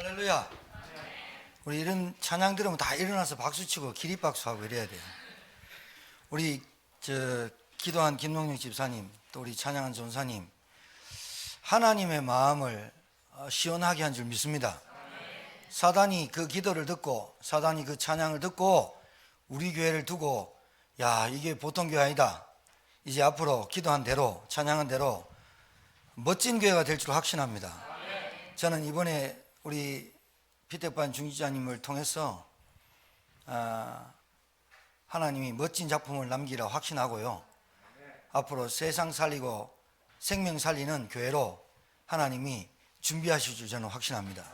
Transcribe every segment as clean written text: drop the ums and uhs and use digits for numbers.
할렐루야. 우리 이런 찬양 들으면 다 일어나서 박수치고 기립박수하고 이래야 돼요. 우리 기도한 김동영 집사님, 또 우리 찬양한 전사님, 하나님의 마음을 시원하게 한 줄 믿습니다. 사단이 그 기도를 듣고, 사단이 그 찬양을 듣고 우리 교회를 두고, 야, 이게 보통 교회 아니다, 이제 앞으로 기도한 대로 찬양한 대로 멋진 교회가 될 줄 확신합니다. 저는 이번에 우리 피택반 중지자님을 통해서 하나님이 멋진 작품을 남기라 확신하고요, 앞으로 세상 살리고 생명 살리는 교회로 하나님이 준비하실 줄 저는 확신합니다.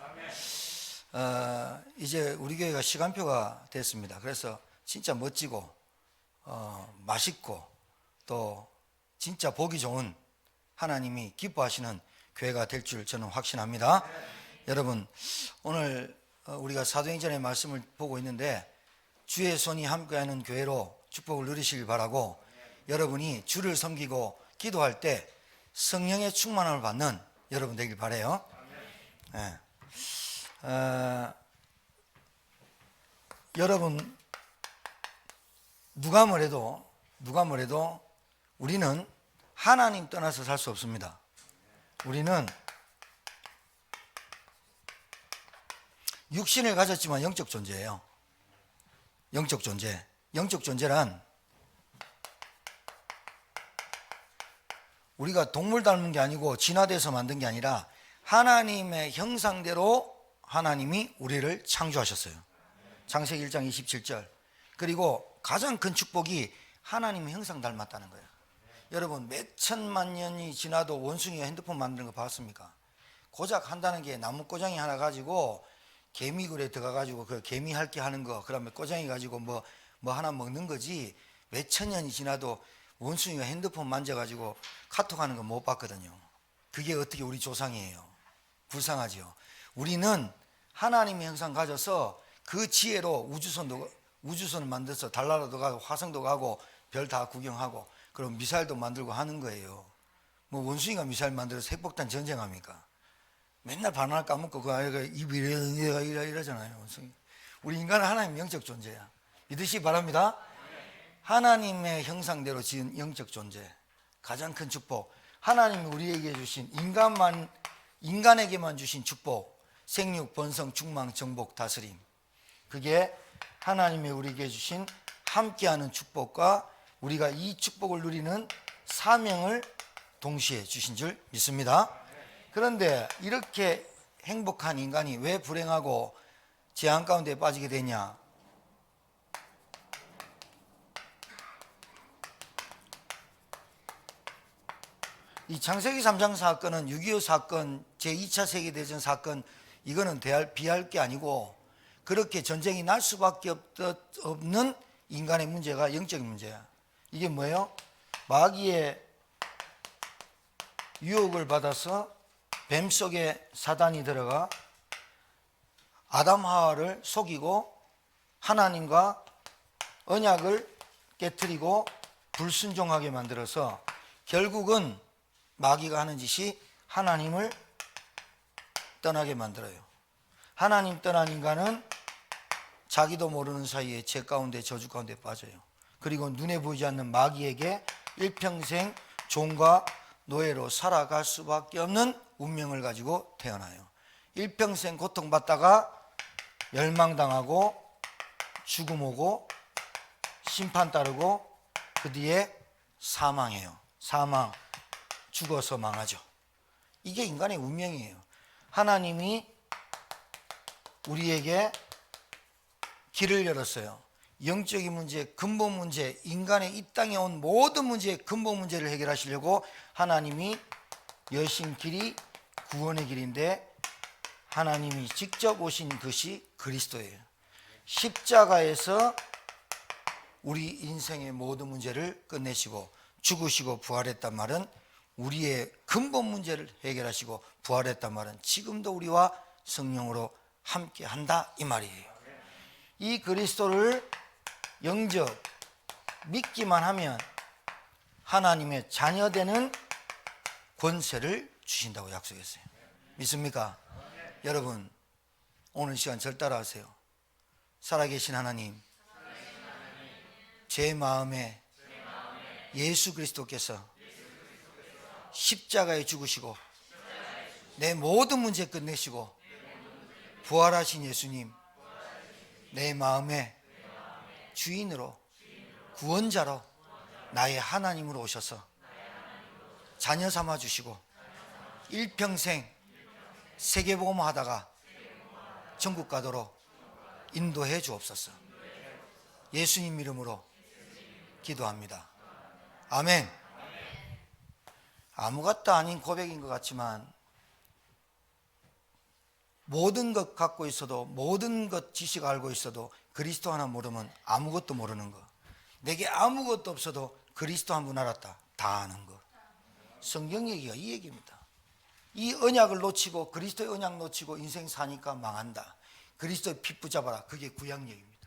이제 우리 교회가 시간표가 됐습니다. 그래서 진짜 멋지고 맛있고 또 진짜 보기 좋은, 하나님이 기뻐하시는 교회가 될 줄 저는 확신합니다. 여러분, 오늘 우리가 사도행전의 말씀을 보고 있는데, 주의 손이 함께하는 교회로 축복을 누리시길 바라고, 여러분이 주를 섬기고 기도할 때 성령의 충만함을 받는 여러분 되길 바라요. 네. 여러분, 누가 뭐래도 우리는 하나님 떠나서 살 수 없습니다. 우리는 육신을 가졌지만 영적 존재예요. 영적 존재. 영적 존재란 우리가 동물 닮은 게 아니고 진화돼서 만든 게 아니라 하나님의 형상대로 하나님이 우리를 창조하셨어요. 창세기 1장 27절. 그리고 가장 큰 축복이 하나님의 형상 닮았다는 거예요. 여러분, 몇 천만 년이 지나도 원숭이가 핸드폰 만드는 거 봤습니까? 고작 한다는 게 나무 꼬장이 하나 가지고 개미굴에 들어가가지고 그 개미 핥기 하는 거, 그다음에 꼬장이 가지고 뭐 하나 먹는 거지, 몇 천 년이 지나도 원숭이가 핸드폰 만져가지고 카톡 하는 거 못 봤거든요. 그게 어떻게 우리 조상이에요? 불쌍하지요. 우리는 하나님의 형상 가져서 그 지혜로 우주선을 만들어서 달나라도 가고 화성도 가고 별 다 구경하고, 그럼 미사일도 만들고 하는 거예요. 뭐 원숭이가 미사일 만들어서 핵폭탄 전쟁합니까? 맨날 바나나 까먹고 그 아이가 입이 이러잖아요, 원숭이. 우리 인간은 하나님의 영적 존재야. 믿으시기 바랍니다. 하나님의 형상대로 지은 영적 존재, 가장 큰 축복, 하나님이 우리에게 주신 인간에게만 주신 축복, 생육, 번성, 충만, 정복, 다스림, 그게 하나님이 우리에게 주신 함께하는 축복과 우리가 이 축복을 누리는 사명을 동시에 주신 줄 믿습니다. 그런데 이렇게 행복한 인간이 왜 불행하고 재앙 가운데 빠지게 되냐? 이 창세기 3장 사건은 6.25 사건, 제2차 세계대전 사건, 이거는 비할 게 아니고, 그렇게 전쟁이 날 수밖에 없는 인간의 문제가 영적인 문제야. 이게 뭐예요? 마귀의 유혹을 받아서 뱀 속에 사단이 들어가 아담 하와를 속이고 하나님과 언약을 깨트리고 불순종하게 만들어서 결국은 마귀가 하는 짓이 하나님을 떠나게 만들어요. 하나님 떠난 인간은 자기도 모르는 사이에 죄 가운데 저주 가운데 빠져요. 그리고 눈에 보이지 않는 마귀에게 일평생 종과 노예로 살아갈 수밖에 없는 운명을 가지고 태어나요. 일평생 고통받다가 멸망당하고 죽음 오고 심판 따르고 그 뒤에 사망해요. 사망, 죽어서 망하죠. 이게 인간의 운명이에요. 하나님이 우리에게 길을 열었어요. 영적인 문제, 근본 문제, 인간의 이 땅에 온 모든 문제의 근본 문제를 해결하시려고 하나님이 여신 길이 구원의 길인데, 하나님이 직접 오신 것이 그리스도예요. 십자가에서 우리 인생의 모든 문제를 끝내시고 죽으시고 부활했단 말은 우리의 근본 문제를 해결하시고 부활했단 말은 지금도 우리와 성령으로 함께 한다, 이 말이에요. 이 그리스도를 영접 믿기만 하면 하나님의 자녀되는 권세를 주신다고 약속했어요. 믿습니까? 여러분, 오늘 시간 절 따라하세요. 살아계신 하나님, 제 마음에 예수 그리스도께서 십자가에 죽으시고 내 모든 문제 끝내시고 부활하신 예수님, 내 마음에 주인으로 구원자로 나의 하나님으로 오셔서 자녀 삼아 주시고 일평생 세계복음 하다가 천국 가도록 인도해 주옵소서. 예수님 이름으로 기도합니다. 아멘. 아무것도 아닌 고백인 것 같지만 모든 것 갖고 있어도, 모든 것 지식 알고 있어도 그리스도 하나 모르면 아무것도 모르는 거. 내게 아무것도 없어도 그리스도 한 분 알았다, 다 아는 거. 성경 얘기가 이 얘기입니다. 이 언약을 놓치고, 그리스도의 언약 놓치고 인생 사니까 망한다. 그리스도의 피 붙잡아라. 그게 구약 얘기입니다.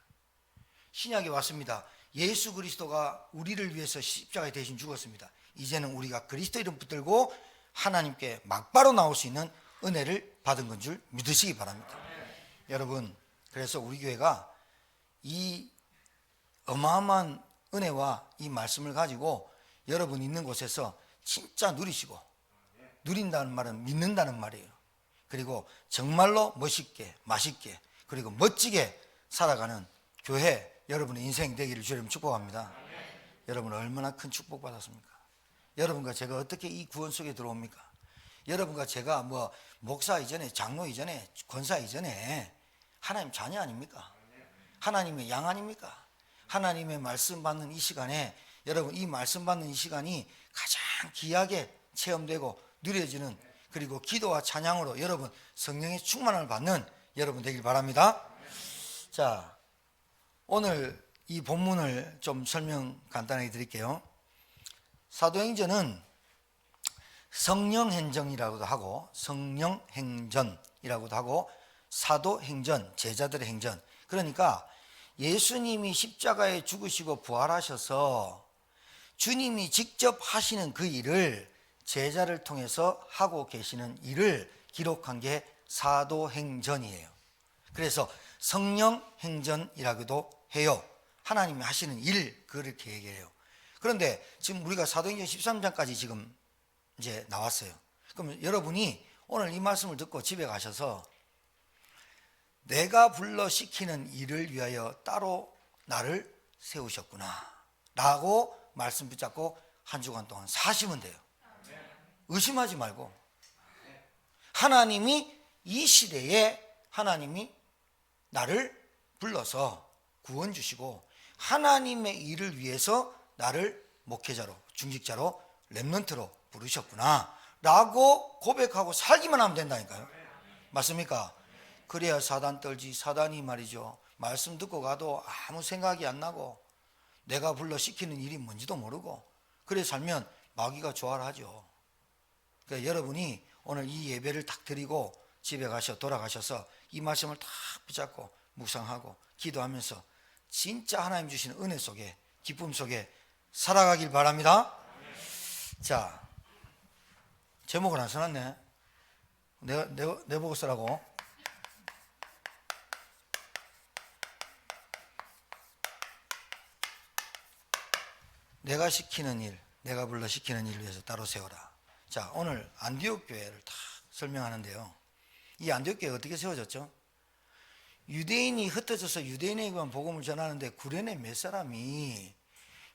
신약에 왔습니다. 예수 그리스도가 우리를 위해서 십자가에 대신 죽었습니다. 이제는 우리가 그리스도 이름 붙들고 하나님께 막바로 나올 수 있는 은혜를 받은 건 줄 믿으시기 바랍니다. 여러분, 그래서 우리 교회가 이 어마어마한 은혜와 이 말씀을 가지고 여러분 있는 곳에서 진짜 누리시고, 누린다는 말은 믿는다는 말이에요. 그리고 정말로 멋있게, 맛있게, 그리고 멋지게 살아가는 교회, 여러분의 인생 되기를 주님 축복합니다. 여러분 얼마나 큰 축복 받았습니까? 여러분과 제가 어떻게 이 구원 속에 들어옵니까? 여러분과 제가 뭐 목사 이전에, 장로 이전에, 권사 이전에 하나님 자녀 아닙니까? 하나님의 양 아닙니까? 하나님의 말씀 받는 이 시간에, 여러분 이 말씀 받는 이 시간이 가장 귀하게 체험되고 누려지는, 그리고 기도와 찬양으로 여러분 성령의 충만을 받는 여러분 되길 바랍니다. 자, 오늘 이 본문을 좀 설명 간단하게 드릴게요. 사도행전은 성령행전이라고도 하고 성령행전이라고도 하고 사도행전, 제자들의 행전. 그러니까 예수님이 십자가에 죽으시고 부활하셔서 주님이 직접 하시는 그 일을 제자를 통해서 하고 계시는 일을 기록한 게 사도행전이에요. 그래서 성령행전이라고도 해요. 하나님이 하시는 일, 그렇게 얘기해요. 그런데 지금 우리가 사도행전 13장까지 지금 이제 나왔어요. 그럼 여러분이 오늘 이 말씀을 듣고 집에 가셔서 내가 불러 시키는 일을 위하여 따로 나를 세우셨구나 라고 말씀 붙잡고 한 주간 동안 사시면 돼요. 의심하지 말고, 하나님이 이 시대에 하나님이 나를 불러서 구원 주시고 하나님의 일을 위해서 나를 목회자로, 중직자로, 렘넌트로 부르셨구나 라고 고백하고 살기만 하면 된다니까요. 맞습니까? 그래야 사단 떨지. 사단이 말이죠, 말씀 듣고 가도 아무 생각이 안 나고 내가 불러 시키는 일이 뭔지도 모르고 그래 살면 마귀가 조화를 하죠. 그러니까 여러분이 오늘 이 예배를 딱 드리고 집에 돌아가셔서 이 말씀을 딱 붙잡고 묵상하고 기도하면서 진짜 하나님 주시는 은혜 속에, 기쁨 속에 살아가길 바랍니다. 자, 제목을 안 써놨네. 내 보고 쓰라고. 내가 시키는 일, 내가 불러 시키는 일을 위해서 따로 세워라. 자, 오늘 안디옥 교회를 다 설명하는데요. 이 안디옥 교회가 어떻게 세워졌죠? 유대인이 흩어져서 유대인에게만 복음을 전하는데 구련의 몇 사람이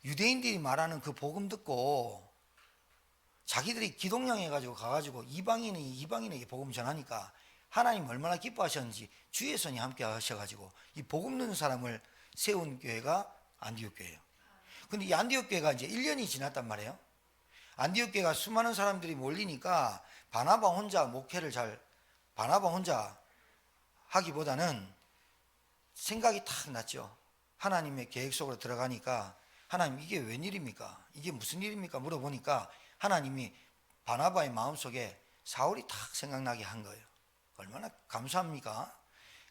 유대인들이 말하는 그 복음 듣고 자기들이 기동령해가지고 가가지고 이방인에게 복음 전하니까 하나님 얼마나 기뻐하셨는지 주의 손이 함께 하셔가지고 이 복음 듣는 사람을 세운 교회가 안디옥 교회예요. 근데 이 안디옥 교회가 이제 1년이 지났단 말이에요. 안디옥 교회가 수많은 사람들이 몰리니까 바나바 혼자 하기보다는 생각이 탁 났죠. 하나님의 계획 속으로 들어가니까 하나님 이게 웬일입니까? 이게 무슨 일입니까? 물어보니까 하나님이 바나바의 마음속에 사울이 탁 생각나게 한 거예요. 얼마나 감사합니까?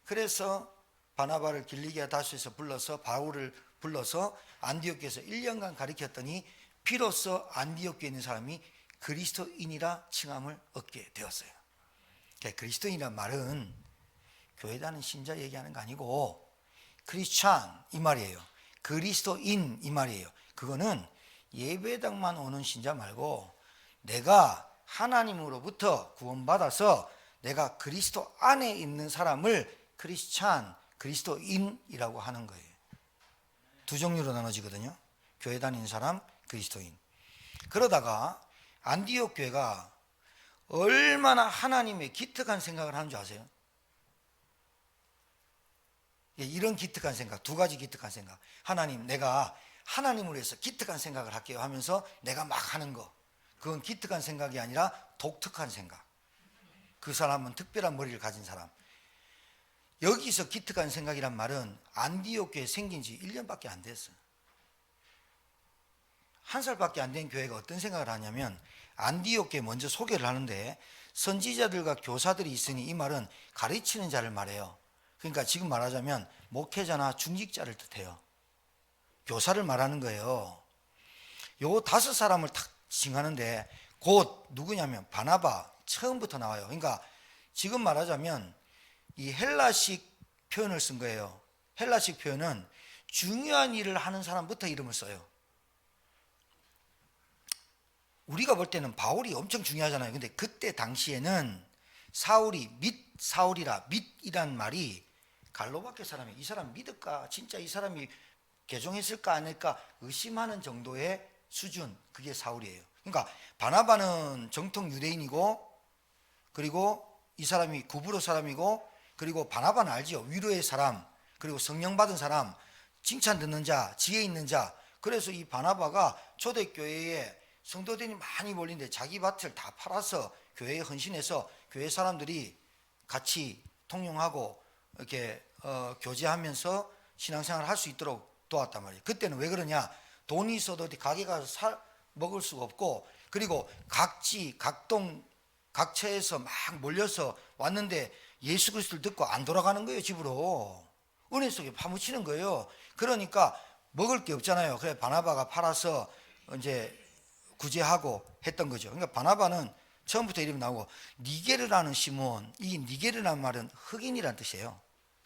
그래서 바나바를 길리기아 다수에서 불러서 바울을 불러서 안디옥에서 1년간 가르쳤더니 비로소 안디옥에 있는 사람이 그리스도인이라 칭함을 얻게 되었어요. 그리스도인이란 말은 교회 다니는 신자 얘기하는 거 아니고 크리스찬 이 말이에요. 그리스도인 이 말이에요. 그거는 예배당만 오는 신자 말고 내가 하나님으로부터 구원받아서 내가 그리스도 안에 있는 사람을 크리스찬, 그리스도인이라고 하는 거예요. 두 종류로 나눠지거든요. 교회 다니는 사람, 그리스도인. 그러다가 안디옥 교회가 얼마나 하나님의 기특한 생각을 하는 줄 아세요? 이런 기특한 생각, 두 가지 기특한 생각. 하나님, 내가 하나님을 위해서 기특한 생각을 할게요 하면서 내가 막 하는 거. 그건 기특한 생각이 아니라 독특한 생각. 그 사람은 특별한 머리를 가진 사람. 여기서 기특한 생각이란 말은 안디옥 교회 생긴 지 1년밖에 안 됐어요. 한 살밖에 안 된 교회가 어떤 생각을 하냐면 안디옥 교회 먼저 소개를 하는데 선지자들과 교사들이 있으니 이 말은 가르치는 자를 말해요. 그러니까 지금 말하자면 목회자나 중직자를 뜻해요. 교사를 말하는 거예요. 요 5사람을 탁 칭하는데 곧 누구냐면 바나바 처음부터 나와요. 그러니까 지금 말하자면 이 헬라식 표현을 쓴 거예요. 헬라식 표현은 중요한 일을 하는 사람부터 이름을 써요. 우리가 볼 때는 바울이 엄청 중요하잖아요. 근데 그때 당시에는 사울이 사울이라 밋이란 말이 갈로바케 사람이 이 사람 믿을까? 진짜 이 사람이 개종했을까 안 했을까 의심하는 정도의 수준, 그게 사울이에요. 그러니까 바나바는 정통 유대인이고 그리고 이 사람이 구브로 사람이고 그리고 바나바는 알지요. 위로의 사람, 그리고 성령 받은 사람, 칭찬 듣는 자, 지혜 있는 자. 그래서 이 바나바가 초대교회에 성도들이 많이 몰리는데 자기 밭을 다 팔아서 교회에 헌신해서 교회 사람들이 같이 통용하고 이렇게 교제하면서 신앙생활을 할 수 있도록 도왔단 말이에요. 그때는 왜 그러냐? 돈이 있어도 어디 가게 가서 먹을 수가 없고 그리고 각지, 각동, 각처에서 막 몰려서 왔는데 예수 그리스도를 듣고 안 돌아가는 거예요. 집으로. 은혜 속에 파묻히는 거예요. 그러니까 먹을 게 없잖아요. 그래 바나바가 팔아서 이제 구제하고 했던 거죠. 그러니까 바나바는 처음부터 이름이 나오고 니게르라는 시몬, 이 니게르라는 말은 흑인이라는 뜻이에요.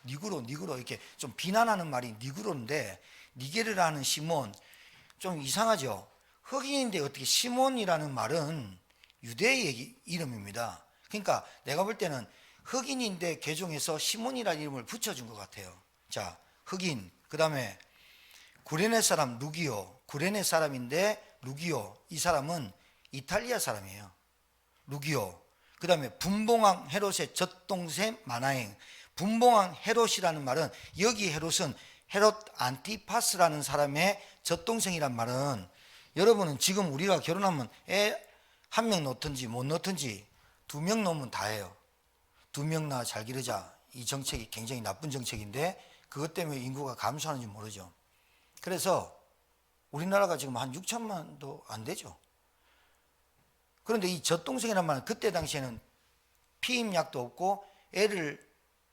니그로 이렇게 좀 비난하는 말이 니그로인데 니게르라는 시몬 좀 이상하죠. 흑인인데 어떻게 시몬이라는 말은 유대의 이름입니다. 그러니까 내가 볼 때는 흑인인데 개종해서 시몬이라는 이름을 붙여준 것 같아요. 자, 흑인, 그 다음에 구레네 사람 루기오, 구레네 사람인데 루기오, 이 사람은 이탈리아 사람이에요. 루기오. 그 다음에 분봉왕 헤롯의 젖동생 마나행. 분봉왕 헤롯이라는 말은 여기 헤롯은 헤롯 안티파스라는 사람의 젖동생이란 말은 여러분은 지금 우리가 결혼하면 애 한 명 놓든지 못 놓든지 2명 놓으면 다예요. 2명 낳아 잘 기르자. 이 정책이 굉장히 나쁜 정책인데 그것 때문에 인구가 감소하는지 모르죠. 그래서 우리나라가 지금 한 6천만도 안 되죠. 그런데 이 젖동생이란 말은 그때 당시에는 피임약도 없고 애를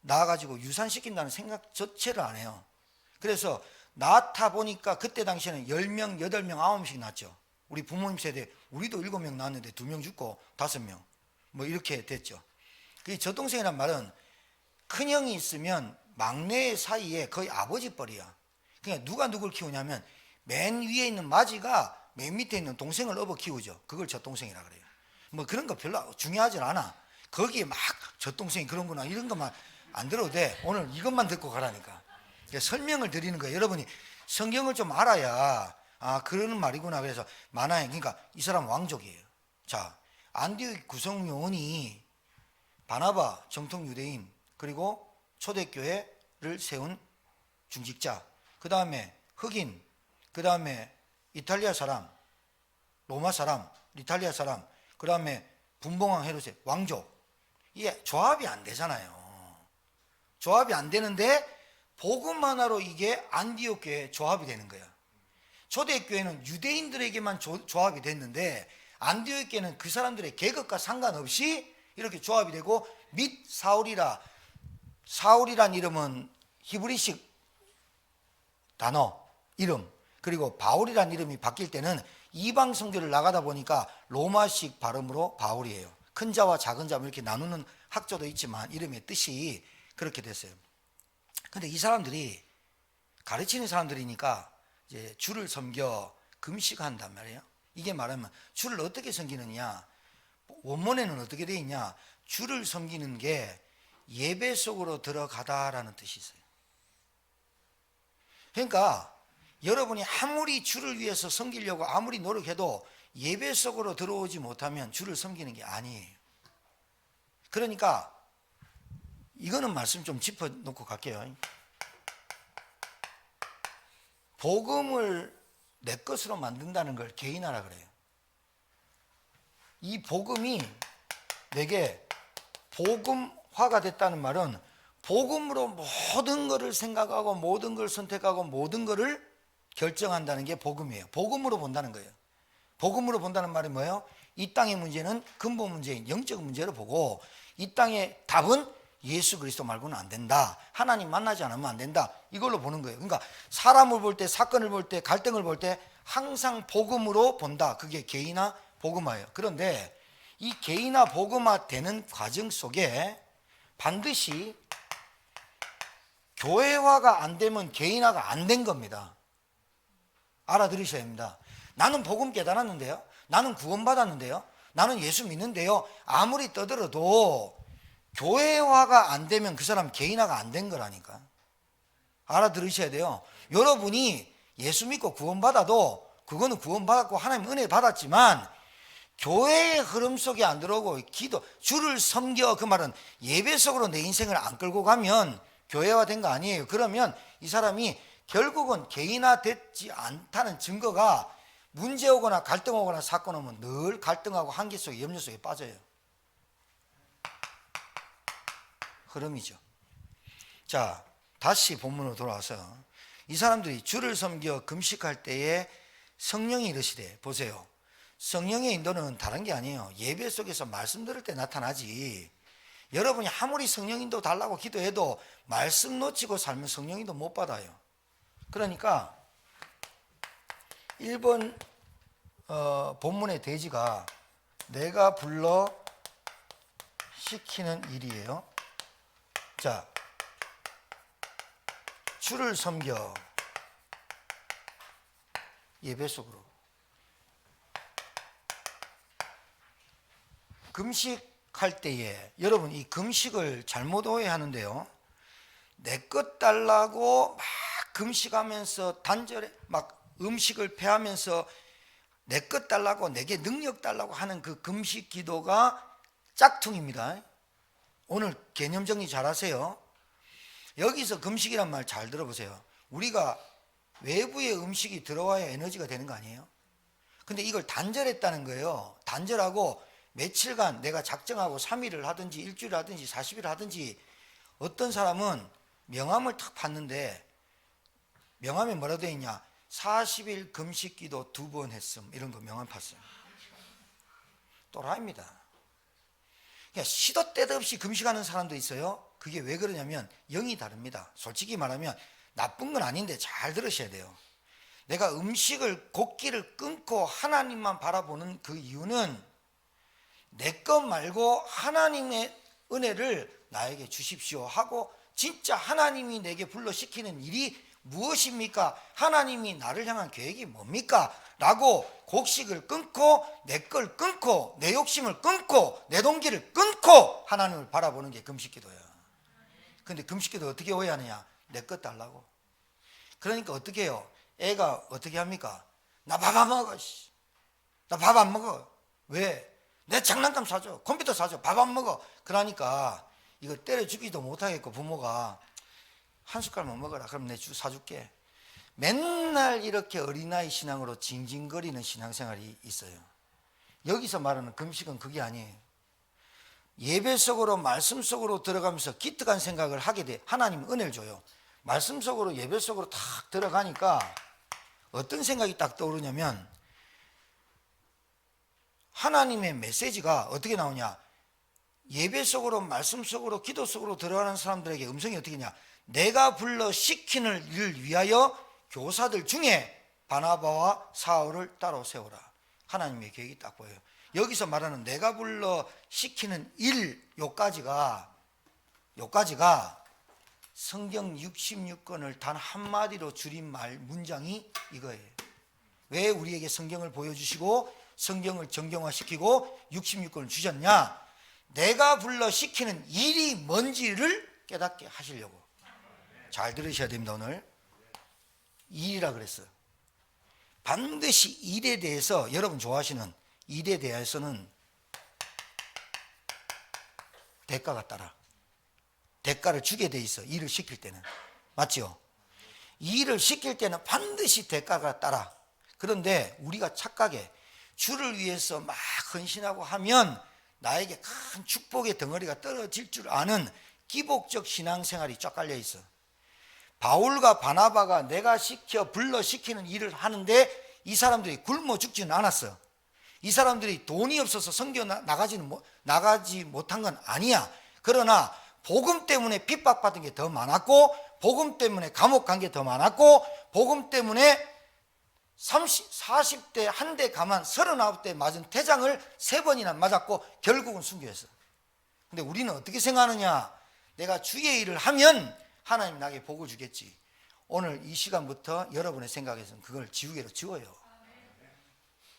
낳아가지고 유산시킨다는 생각 자체를 안 해요. 그래서 낳다 보니까 그때 당시에는 10명, 8명, 9명씩 낳았죠. 우리 부모님 세대 우리도 7명 낳았는데 2명 죽고 5명 뭐 이렇게 됐죠. 이 젖동생이란 말은 큰형이 있으면 막내 사이에 거의 아버지 뻘이야. 그러니까 누가 누굴 키우냐면 맨 위에 있는 마지가 맨 밑에 있는 동생을 업어 키우죠. 그걸 젖동생이라 그래요. 뭐 그런 거 별로 중요하지 않아. 거기에 막 젖동생이 그런구나 이런 것만 안 들어도 돼. 오늘 이것만 듣고 가라니까. 설명을 드리는 거예요. 여러분이 성경을 좀 알아야 그러는 말이구나. 그래서 마나행, 그러니까 이 사람 왕족이에요. 자, 안디옥 구성 요원이 바나바 정통 유대인 그리고 초대교회를 세운 중직자, 그 다음에 흑인, 그 다음에 이탈리아 사람, 로마 사람, 이탈리아 사람, 그 다음에 분봉왕 헤롯의 왕족. 이게 조합이 안 되잖아요. 조합이 안 되는데 복음 하나로 이게 안디옥 교회 조합이 되는 거야. 초대교회는 유대인들에게만 조합이 됐는데 안디옥 교회는 그 사람들의 계급과 상관없이 이렇게 조합이 되고 및 사울이란 이름은 히브리식 단어 이름, 그리고 바울이란 이름이 바뀔 때는 이방 선교를 나가다 보니까 로마식 발음으로 바울이에요. 큰 자와 작은 자 이렇게 나누는 학조도 있지만 이름의 뜻이 그렇게 됐어요. 근데 이 사람들이 가르치는 사람들이니까 이제 주를 섬겨 금식한단 말이에요. 이게 말하면 주를 어떻게 섬기느냐, 원문에는 어떻게 되어 있냐, 주를 섬기는 게 예배 속으로 들어가다라는 뜻이 있어요. 그러니까 여러분이 아무리 주를 위해서 섬기려고 아무리 노력해도 예배 속으로 들어오지 못하면 주를 섬기는 게 아니에요. 그러니까 이거는 말씀 좀 짚어놓고 갈게요. 복음을 내 것으로 만든다는 걸 개인화라 그래요. 이 복음이 내게 복음화가 됐다는 말은 복음으로 모든 것을 생각하고 모든 걸 선택하고 모든 것을 결정한다는 게 복음이에요. 복음으로 본다는 거예요. 복음으로 본다는 말이 뭐예요? 이 땅의 문제는 근본 문제인 영적 문제로 보고 이 땅의 답은 예수 그리스도 말고는 안 된다. 하나님 만나지 않으면 안 된다. 이걸로 보는 거예요. 그러니까 사람을 볼 때, 사건을 볼 때, 갈등을 볼 때 항상 복음으로 본다. 그게 개인화 복음화예요. 그런데 이 개인화 복음화 되는 과정 속에 반드시 교회화가 안 되면 개인화가 안 된 겁니다. 알아들으셔야 합니다. 나는 복음 깨달았는데요, 나는 구원받았는데요, 나는 예수 믿는데요, 아무리 떠들어도 교회화가 안 되면 그 사람 개인화가 안 된 거라니까. 알아들으셔야 돼요. 여러분이 예수 믿고 구원받아도 그거는 구원받았고 하나님 은혜 받았지만 교회의 흐름 속에 안 들어오고 기도, 주를 섬겨, 그 말은 예배 속으로 내 인생을 안 끌고 가면 교회화된 거 아니에요. 그러면 이 사람이 결국은 개인화됐지 않다는 증거가 문제 오거나 갈등 오거나 사건 오면 늘 갈등하고 한계 속에 염려 속에 빠져요. 흐름이죠. 자, 다시 본문으로 돌아와서 이 사람들이 주를 섬겨 금식할 때에 성령이 이르시되, 보세요. 성령의 인도는 다른 게 아니에요. 예배 속에서 말씀 들을 때 나타나지. 여러분이 아무리 성령 인도 달라고 기도해도 말씀 놓치고 살면 성령 인도 못 받아요. 그러니까 1번 본문의 대지가 내가 불러 시키는 일이에요. 자, 주를 섬겨 예배 속으로. 금식할 때에 여러분 이 금식을 잘못 오해하는데요, 내 것 달라고 막 금식하면서 단절해 막 음식을 패하면서 내 것 달라고 내게 능력 달라고 하는 그 금식 기도가 짝퉁입니다. 오늘 개념 정리 잘 하세요. 여기서 금식이란 말 잘 들어보세요. 우리가 외부의 음식이 들어와야 에너지가 되는 거 아니에요? 근데 이걸 단절했다는 거예요. 단절하고 며칠간 내가 작정하고 3일을 하든지 일주일을 하든지 40일을 하든지. 어떤 사람은 명함을 탁 봤는데 명함에 뭐라고 되어 있냐, 40일 금식기도 2번 했음, 이런 거 명함 팠어요. 또라이입니다. 그냥 시도 때도 없이 금식하는 사람도 있어요. 그게 왜 그러냐면 영이 다릅니다. 솔직히 말하면 나쁜 건 아닌데 잘 들으셔야 돼요. 내가 음식을 곡기를 끊고 하나님만 바라보는 그 이유는 내 것 말고 하나님의 은혜를 나에게 주십시오 하고 진짜 하나님이 내게 불러 시키는 일이 무엇입니까? 하나님이 나를 향한 계획이 뭡니까? 라고 곡식을 끊고 내 걸 끊고 내 욕심을 끊고 내 동기를 끊고 하나님을 바라보는 게 금식기도예요. 근데 금식기도 어떻게 오해하느냐? 내 것 달라고. 그러니까 어떻게 해요? 애가 어떻게 합니까? 나 밥 안 먹어. 나 밥 안 먹어. 왜? 내 장난감 사줘, 컴퓨터 사줘, 밥 안 먹어. 그러니까 이거 때려 죽이도 못하겠고 부모가 한 숟갈만 먹어라, 그럼 내 사줄게. 맨날 이렇게 어린아이 신앙으로 징징거리는 신앙생활이 있어요. 여기서 말하는 금식은 그게 아니에요. 예배 속으로 말씀 속으로 들어가면서 기특한 생각을 하게 돼. 하나님 은혜를 줘요. 말씀 속으로 예배 속으로 탁 들어가니까 어떤 생각이 딱 떠오르냐면 하나님의 메시지가 어떻게 나오냐, 예배 속으로 말씀 속으로 기도 속으로 들어가는 사람들에게 음성이 어떻게 냐, 내가 불러 시키는 일을 위하여 교사들 중에 바나바와 사울을 따로 세우라. 하나님의 계획이 딱 보여요. 여기서 말하는 내가 불러 시키는 일, 요까지가 성경 66권을 단 한마디로 줄인 문장이 이거예요. 왜 우리에게 성경을 보여주시고 성경을 정경화시키고 66권을 주셨냐? 내가 불러 시키는 일이 뭔지를 깨닫게 하시려고. 잘 들으셔야 됩니다. 오늘 일이라 그랬어요. 반드시 일에 대해서, 여러분 좋아하시는 일에 대해서는 대가가 따라. 대가를 주게 돼 있어. 일을 시킬 때는. 맞죠? 일을 시킬 때는 반드시 대가가 따라. 그런데 우리가 착각해. 주를 위해서 막 헌신하고 하면 나에게 큰 축복의 덩어리가 떨어질 줄 아는 기복적 신앙생활이 쫙 깔려 있어. 바울과 바나바가 내가 불러 시키는 일을 하는데 이 사람들이 굶어 죽지는 않았어. 이 사람들이 돈이 없어서 선교 나가지 못한 건 아니야. 그러나 복음 때문에 핍박받은 게 더 많았고, 복음 때문에 감옥 간 게 더 많았고, 복음 때문에 40대 한 대 가만 39대 맞은 태장을 3번이나 맞았고 결국은 순교했어. 근데 우리는 어떻게 생각하느냐? 내가 주의 일을 하면 하나님 나에게 복을 주겠지. 오늘 이 시간부터 여러분의 생각에서는 그걸 지우개로 지워요.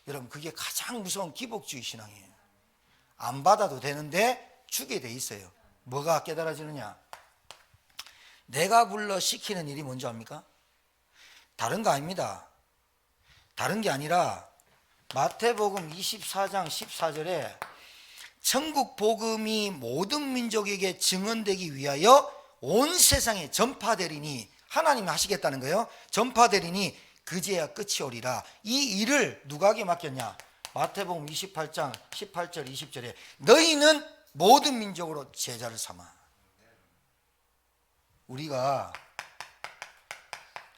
여러분, 그게 가장 무서운 기복주의 신앙이에요. 안 받아도 되는데 주게 돼 있어요. 뭐가 깨달아지느냐? 내가 불러 시키는 일이 뭔지 압니까? 다른 거 아닙니다. 다른 게 아니라 마태복음 24장 14절에 천국 복음이 모든 민족에게 증언되기 위하여 온 세상에 전파되리니, 하나님이 하시겠다는 거예요. 전파되리니 그제야 끝이 오리라. 이 일을 누구에게 맡겼냐? 마태복음 28장 18절 20절에 너희는 모든 민족으로 제자를 삼아. 우리가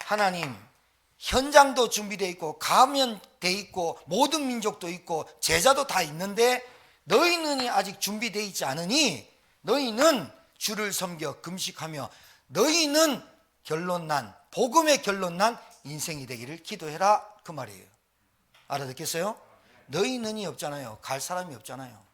하나님 현장도 준비되어 있고 가면 돼 있고 모든 민족도 있고 제자도 다 있는데 너희는 아직 준비되어 있지 않으니 너희는 주를 섬겨 금식하며 너희는 결론난 복음의 결론난 인생이 되기를 기도해라, 그 말이에요. 알아듣겠어요? 너희는이 없잖아요. 갈 사람이 없잖아요.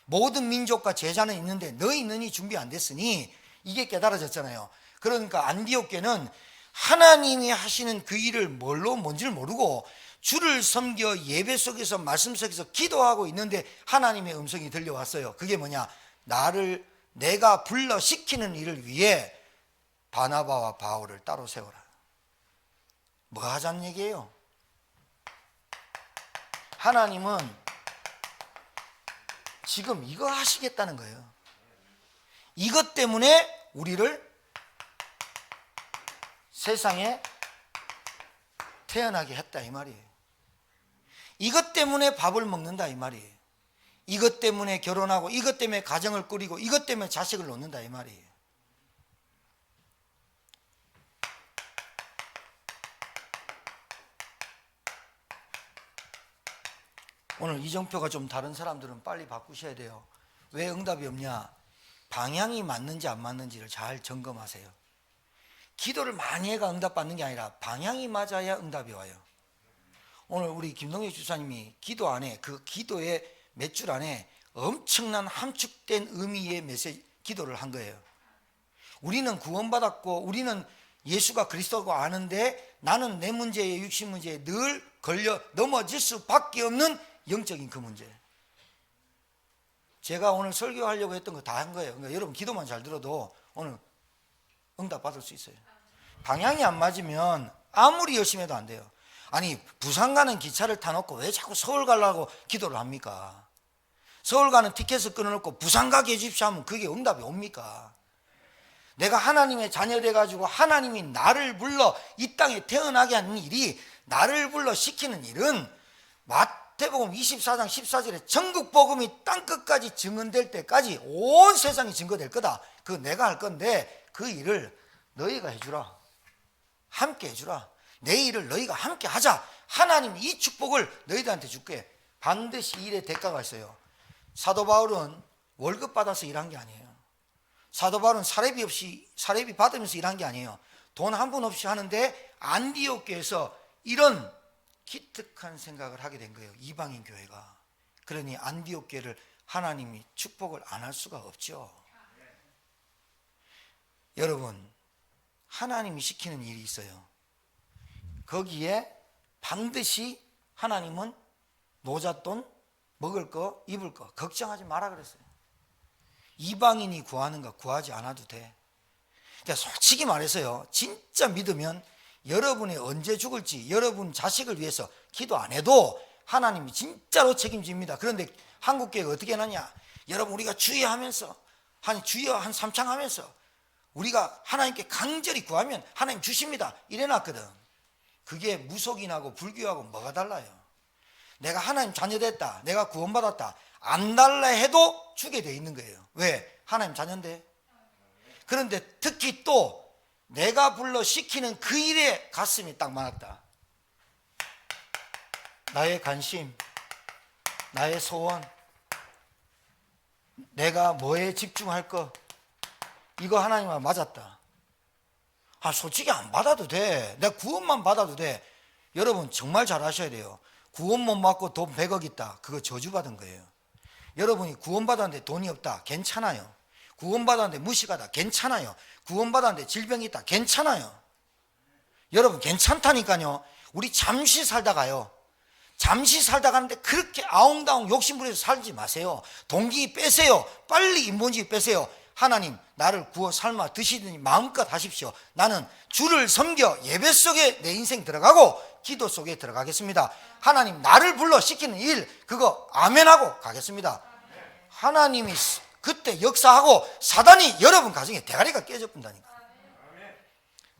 모든 민족과 제자는 있는데 너희는이 준비 안 됐으니 이게 깨달아졌잖아요. 그러니까 안디옥교는 하나님이 하시는 그 일을 뭔지를 모르고 주를 섬겨 예배 속에서 말씀 속에서 기도하고 있는데 하나님의 음성이 들려왔어요. 그게 뭐냐? 내가 불러 시키는 일을 위해 바나바와 바울을 따로 세워라. 뭐 하자는 얘기예요? 하나님은 지금 이거 하시겠다는 거예요. 이것 때문에 우리를 세상에 태어나게 했다 이 말이에요. 이것 때문에 밥을 먹는다 이 말이에요. 이것 때문에 결혼하고 이것 때문에 가정을 꾸리고 이것 때문에 자식을 놓는다 이 말이에요. 오늘 이정표가 좀 다른 사람들은 빨리 바꾸셔야 돼요. 왜 응답이 없냐? 방향이 맞는지 안 맞는지를 잘 점검하세요. 기도를 많이 해가 응답받는 게 아니라 방향이 맞아야 응답이 와요. 오늘 우리 김동혁 주사님이 기도 안에, 그 기도의 몇 줄 안에 엄청난 함축된 의미의 기도를 한 거예요. 우리는 구원받았고 우리는 예수가 그리스도고 아는데 나는 내 문제에, 육신 문제에 늘 걸려 넘어질 수밖에 없는 영적인 그 문제. 제가 오늘 설교하려고 했던 거 다 한 거예요. 그러니까 여러분 기도만 잘 들어도 오늘 응답 받을 수 있어요. 방향이 안 맞으면 아무리 열심히 해도 안 돼요. 아니, 부산 가는 기차를 타놓고 왜 자꾸 서울 가려고 기도를 합니까? 서울 가는 티켓을 끊어놓고 부산 가게 해주십시오 하면 그게 응답이 옵니까? 내가 하나님의 자녀 돼가지고 하나님이 나를 불러 이 땅에 태어나게 하는 일이, 나를 불러 시키는 일은 마태복음 24장 14절에 전국 복음이 땅끝까지 증언될 때까지 온 세상이 증거될 거다. 그거 내가 할 건데 그 일을 너희가 해주라. 함께 해주라. 내 일을 너희가 함께 하자. 하나님이 이 축복을 너희들한테 줄게. 반드시 일에 대가가 있어요. 사도 바울은 월급 받아서 일한 게 아니에요. 사도 바울은 사례비 받으면서 일한 게 아니에요. 돈 한 푼 없이 하는데 안디옥 교회에서 이런 기특한 생각을 하게 된 거예요. 이방인 교회가. 그러니 안디옥 교회를 하나님이 축복을 안 할 수가 없죠. 여러분, 하나님이 시키는 일이 있어요. 거기에 반드시 하나님은 노잣돈, 먹을 거, 입을 거 걱정하지 마라 그랬어요. 이방인이 구하는가 구하지 않아도 돼. 그러니까 솔직히 말해서요, 진짜 믿으면 여러분이 언제 죽을지 여러분 자식을 위해서 기도 안 해도 하나님이 진짜로 책임집니다. 그런데 한국교회가 어떻게 하느냐, 여러분 우리가 주의하면서 주여 한 3창 하면서 우리가 하나님께 간절히 구하면 하나님 주십니다 이래놨거든. 그게 무속인하고 불교하고 뭐가 달라요? 내가 하나님 자녀 됐다, 내가 구원받았다, 안 달라 해도 주게 돼 있는 거예요. 왜? 하나님 자녀인데. 그런데 특히 또 내가 불러 시키는 그 일에 가슴이 딱 맞았다. 나의 관심, 나의 소원, 내가 뭐에 집중할 거, 이거 하나님과 맞았다. 솔직히 안 받아도 돼. 내가 구원만 받아도 돼. 여러분 정말 잘 아셔야 돼요. 구원 못 받고 돈 100억 있다, 그거 저주받은 거예요. 여러분이 구원받았는데 돈이 없다, 괜찮아요. 구원받았는데 무식하다, 괜찮아요. 구원받았는데 질병이 있다, 괜찮아요. 여러분 괜찮다니까요. 우리 잠시 살다가요, 잠시 살다 가는데 그렇게 아웅다웅 욕심부려서 살지 마세요. 동기 빼세요. 빨리 인본주의 빼세요. 하나님 나를 구워 삶아 드시더니 마음껏 하십시오. 나는 주를 섬겨 예배 속에 내 인생 들어가고 기도 속에 들어가겠습니다. 하나님 나를 불러 시키는 일, 그거 아멘하고 가겠습니다. 하나님이 그때 역사하고 사단이 여러분 가정에 대가리가 깨져 본다니까.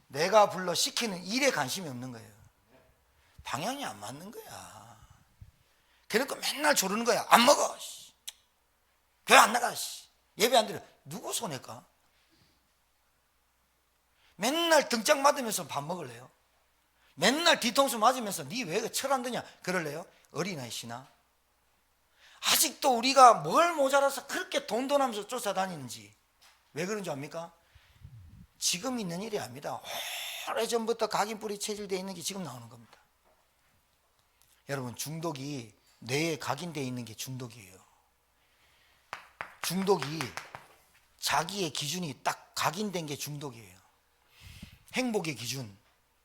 내가 불러 시키는 일에 관심이 없는 거예요. 방향이 안 맞는 거야. 그러니까 맨날 조르는 거야. 안 먹어, 교회 안 나가, 예배 안 드려. 누구 손해가? 맨날 등짝 맞으면서 밥 먹을래요? 맨날 뒤통수 맞으면서 니 왜 철 안 드냐 그럴래요? 어린아이 씨나? 아직도 우리가 뭘 모자라서 그렇게 돈하면서 쫓아다니는지 왜 그런 줄 압니까? 지금 있는 일이 아닙니다. 오래전부터 각인뿌리 체질되어 있는 게 지금 나오는 겁니다. 여러분 중독이 뇌에 각인되어 있는 게 중독이에요. 중독이 자기의 기준이 딱 각인된 게 중독이에요. 행복의 기준,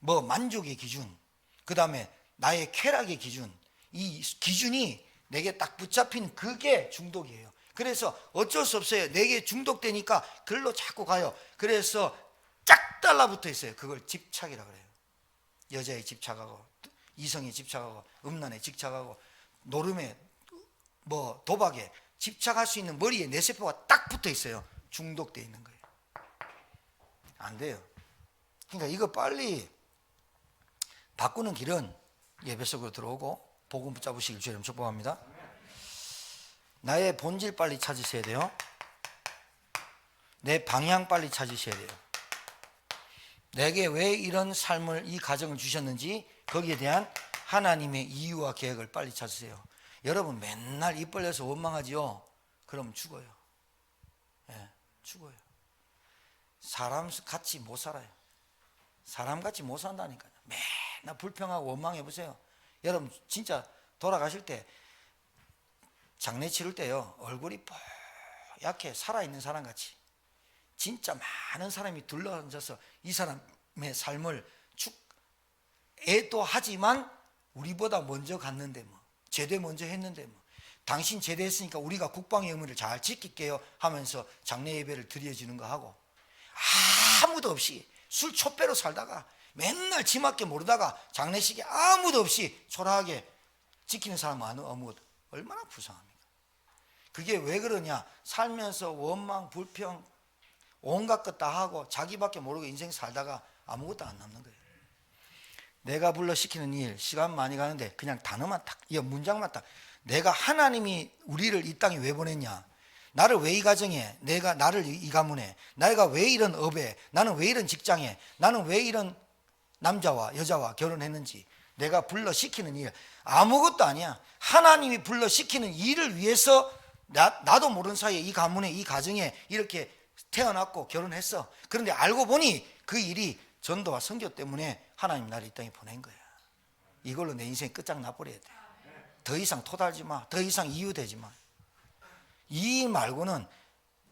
만족의 기준, 그 다음에 나의 쾌락의 기준, 이 기준이 내게 딱 붙잡힌 그게 중독이에요. 그래서 어쩔 수 없어요. 내게 중독되니까 글로 자꾸 가요. 그래서 짝 달라붙어 있어요. 그걸 집착이라 그래요. 여자에 집착하고, 이성에 집착하고, 음란에 집착하고, 노름에, 도박에 집착할 수 있는 머리에 뇌세포가 딱 붙어 있어요. 중독되어 있는 거예요. 안 돼요. 그러니까 이거 빨리 바꾸는 길은 예배 속으로 들어오고 복음 붙잡으시길 주님 축복합니다. 나의 본질 빨리 찾으셔야 돼요. 내 방향 빨리 찾으셔야 돼요. 내게 왜 이런 삶을, 이 가정을 주셨는지 거기에 대한 하나님의 이유와 계획을 빨리 찾으세요. 여러분 맨날 입 벌려서 원망하지요? 그럼 죽어요. 죽어요. 사람같이 못 살아요. 사람같이 못 산다니까요. 맨날 불평하고 원망해 보세요. 여러분 진짜 돌아가실 때, 장례 치를 때요, 얼굴이 뽀얗게 살아있는 사람같이, 진짜 많은 사람이 둘러앉아서 이 사람의 삶을 애도하지만 우리보다 먼저 갔는데 제대 먼저 했는데 당신 제대했으니까 우리가 국방의 의무를 잘 지킬게요 하면서 장례 예배를 드려지는 거 하고, 아무도 없이 술 촛배로 살다가 맨날 지맞게 모르다가 장례식에 아무도 없이 초라하게 지키는 사람은 아무것도. 얼마나 불쌍합니까? 그게 왜 그러냐? 살면서 원망, 불평, 온갖 것 다 하고 자기밖에 모르고 인생 살다가 아무것도 안 남는 거예요. 내가 불러 시키는 일, 시간 많이 가는데 그냥 단어만 딱, 문장만 딱, 내가, 하나님이 우리를 이 땅에 왜 보냈냐? 나를 왜 이 가정에, 나를 이 가문에, 내가 왜 이런 업에, 나는 왜 이런 직장에, 나는 왜 이런 남자와 여자와 결혼했는지, 내가 불러 시키는 일 아무것도 아니야. 하나님이 불러 시키는 일을 위해서 나도 모르는 사이에 이 가문에, 이 가정에 이렇게 태어났고 결혼했어. 그런데 알고 보니 그 일이 전도와 선교 때문에 하나님 나를 이 땅에 보낸 거야. 이걸로 내 인생 끝장나버려야 돼. 더 이상 토달지 마. 더 이상 이유되지 마. 이 일 말고는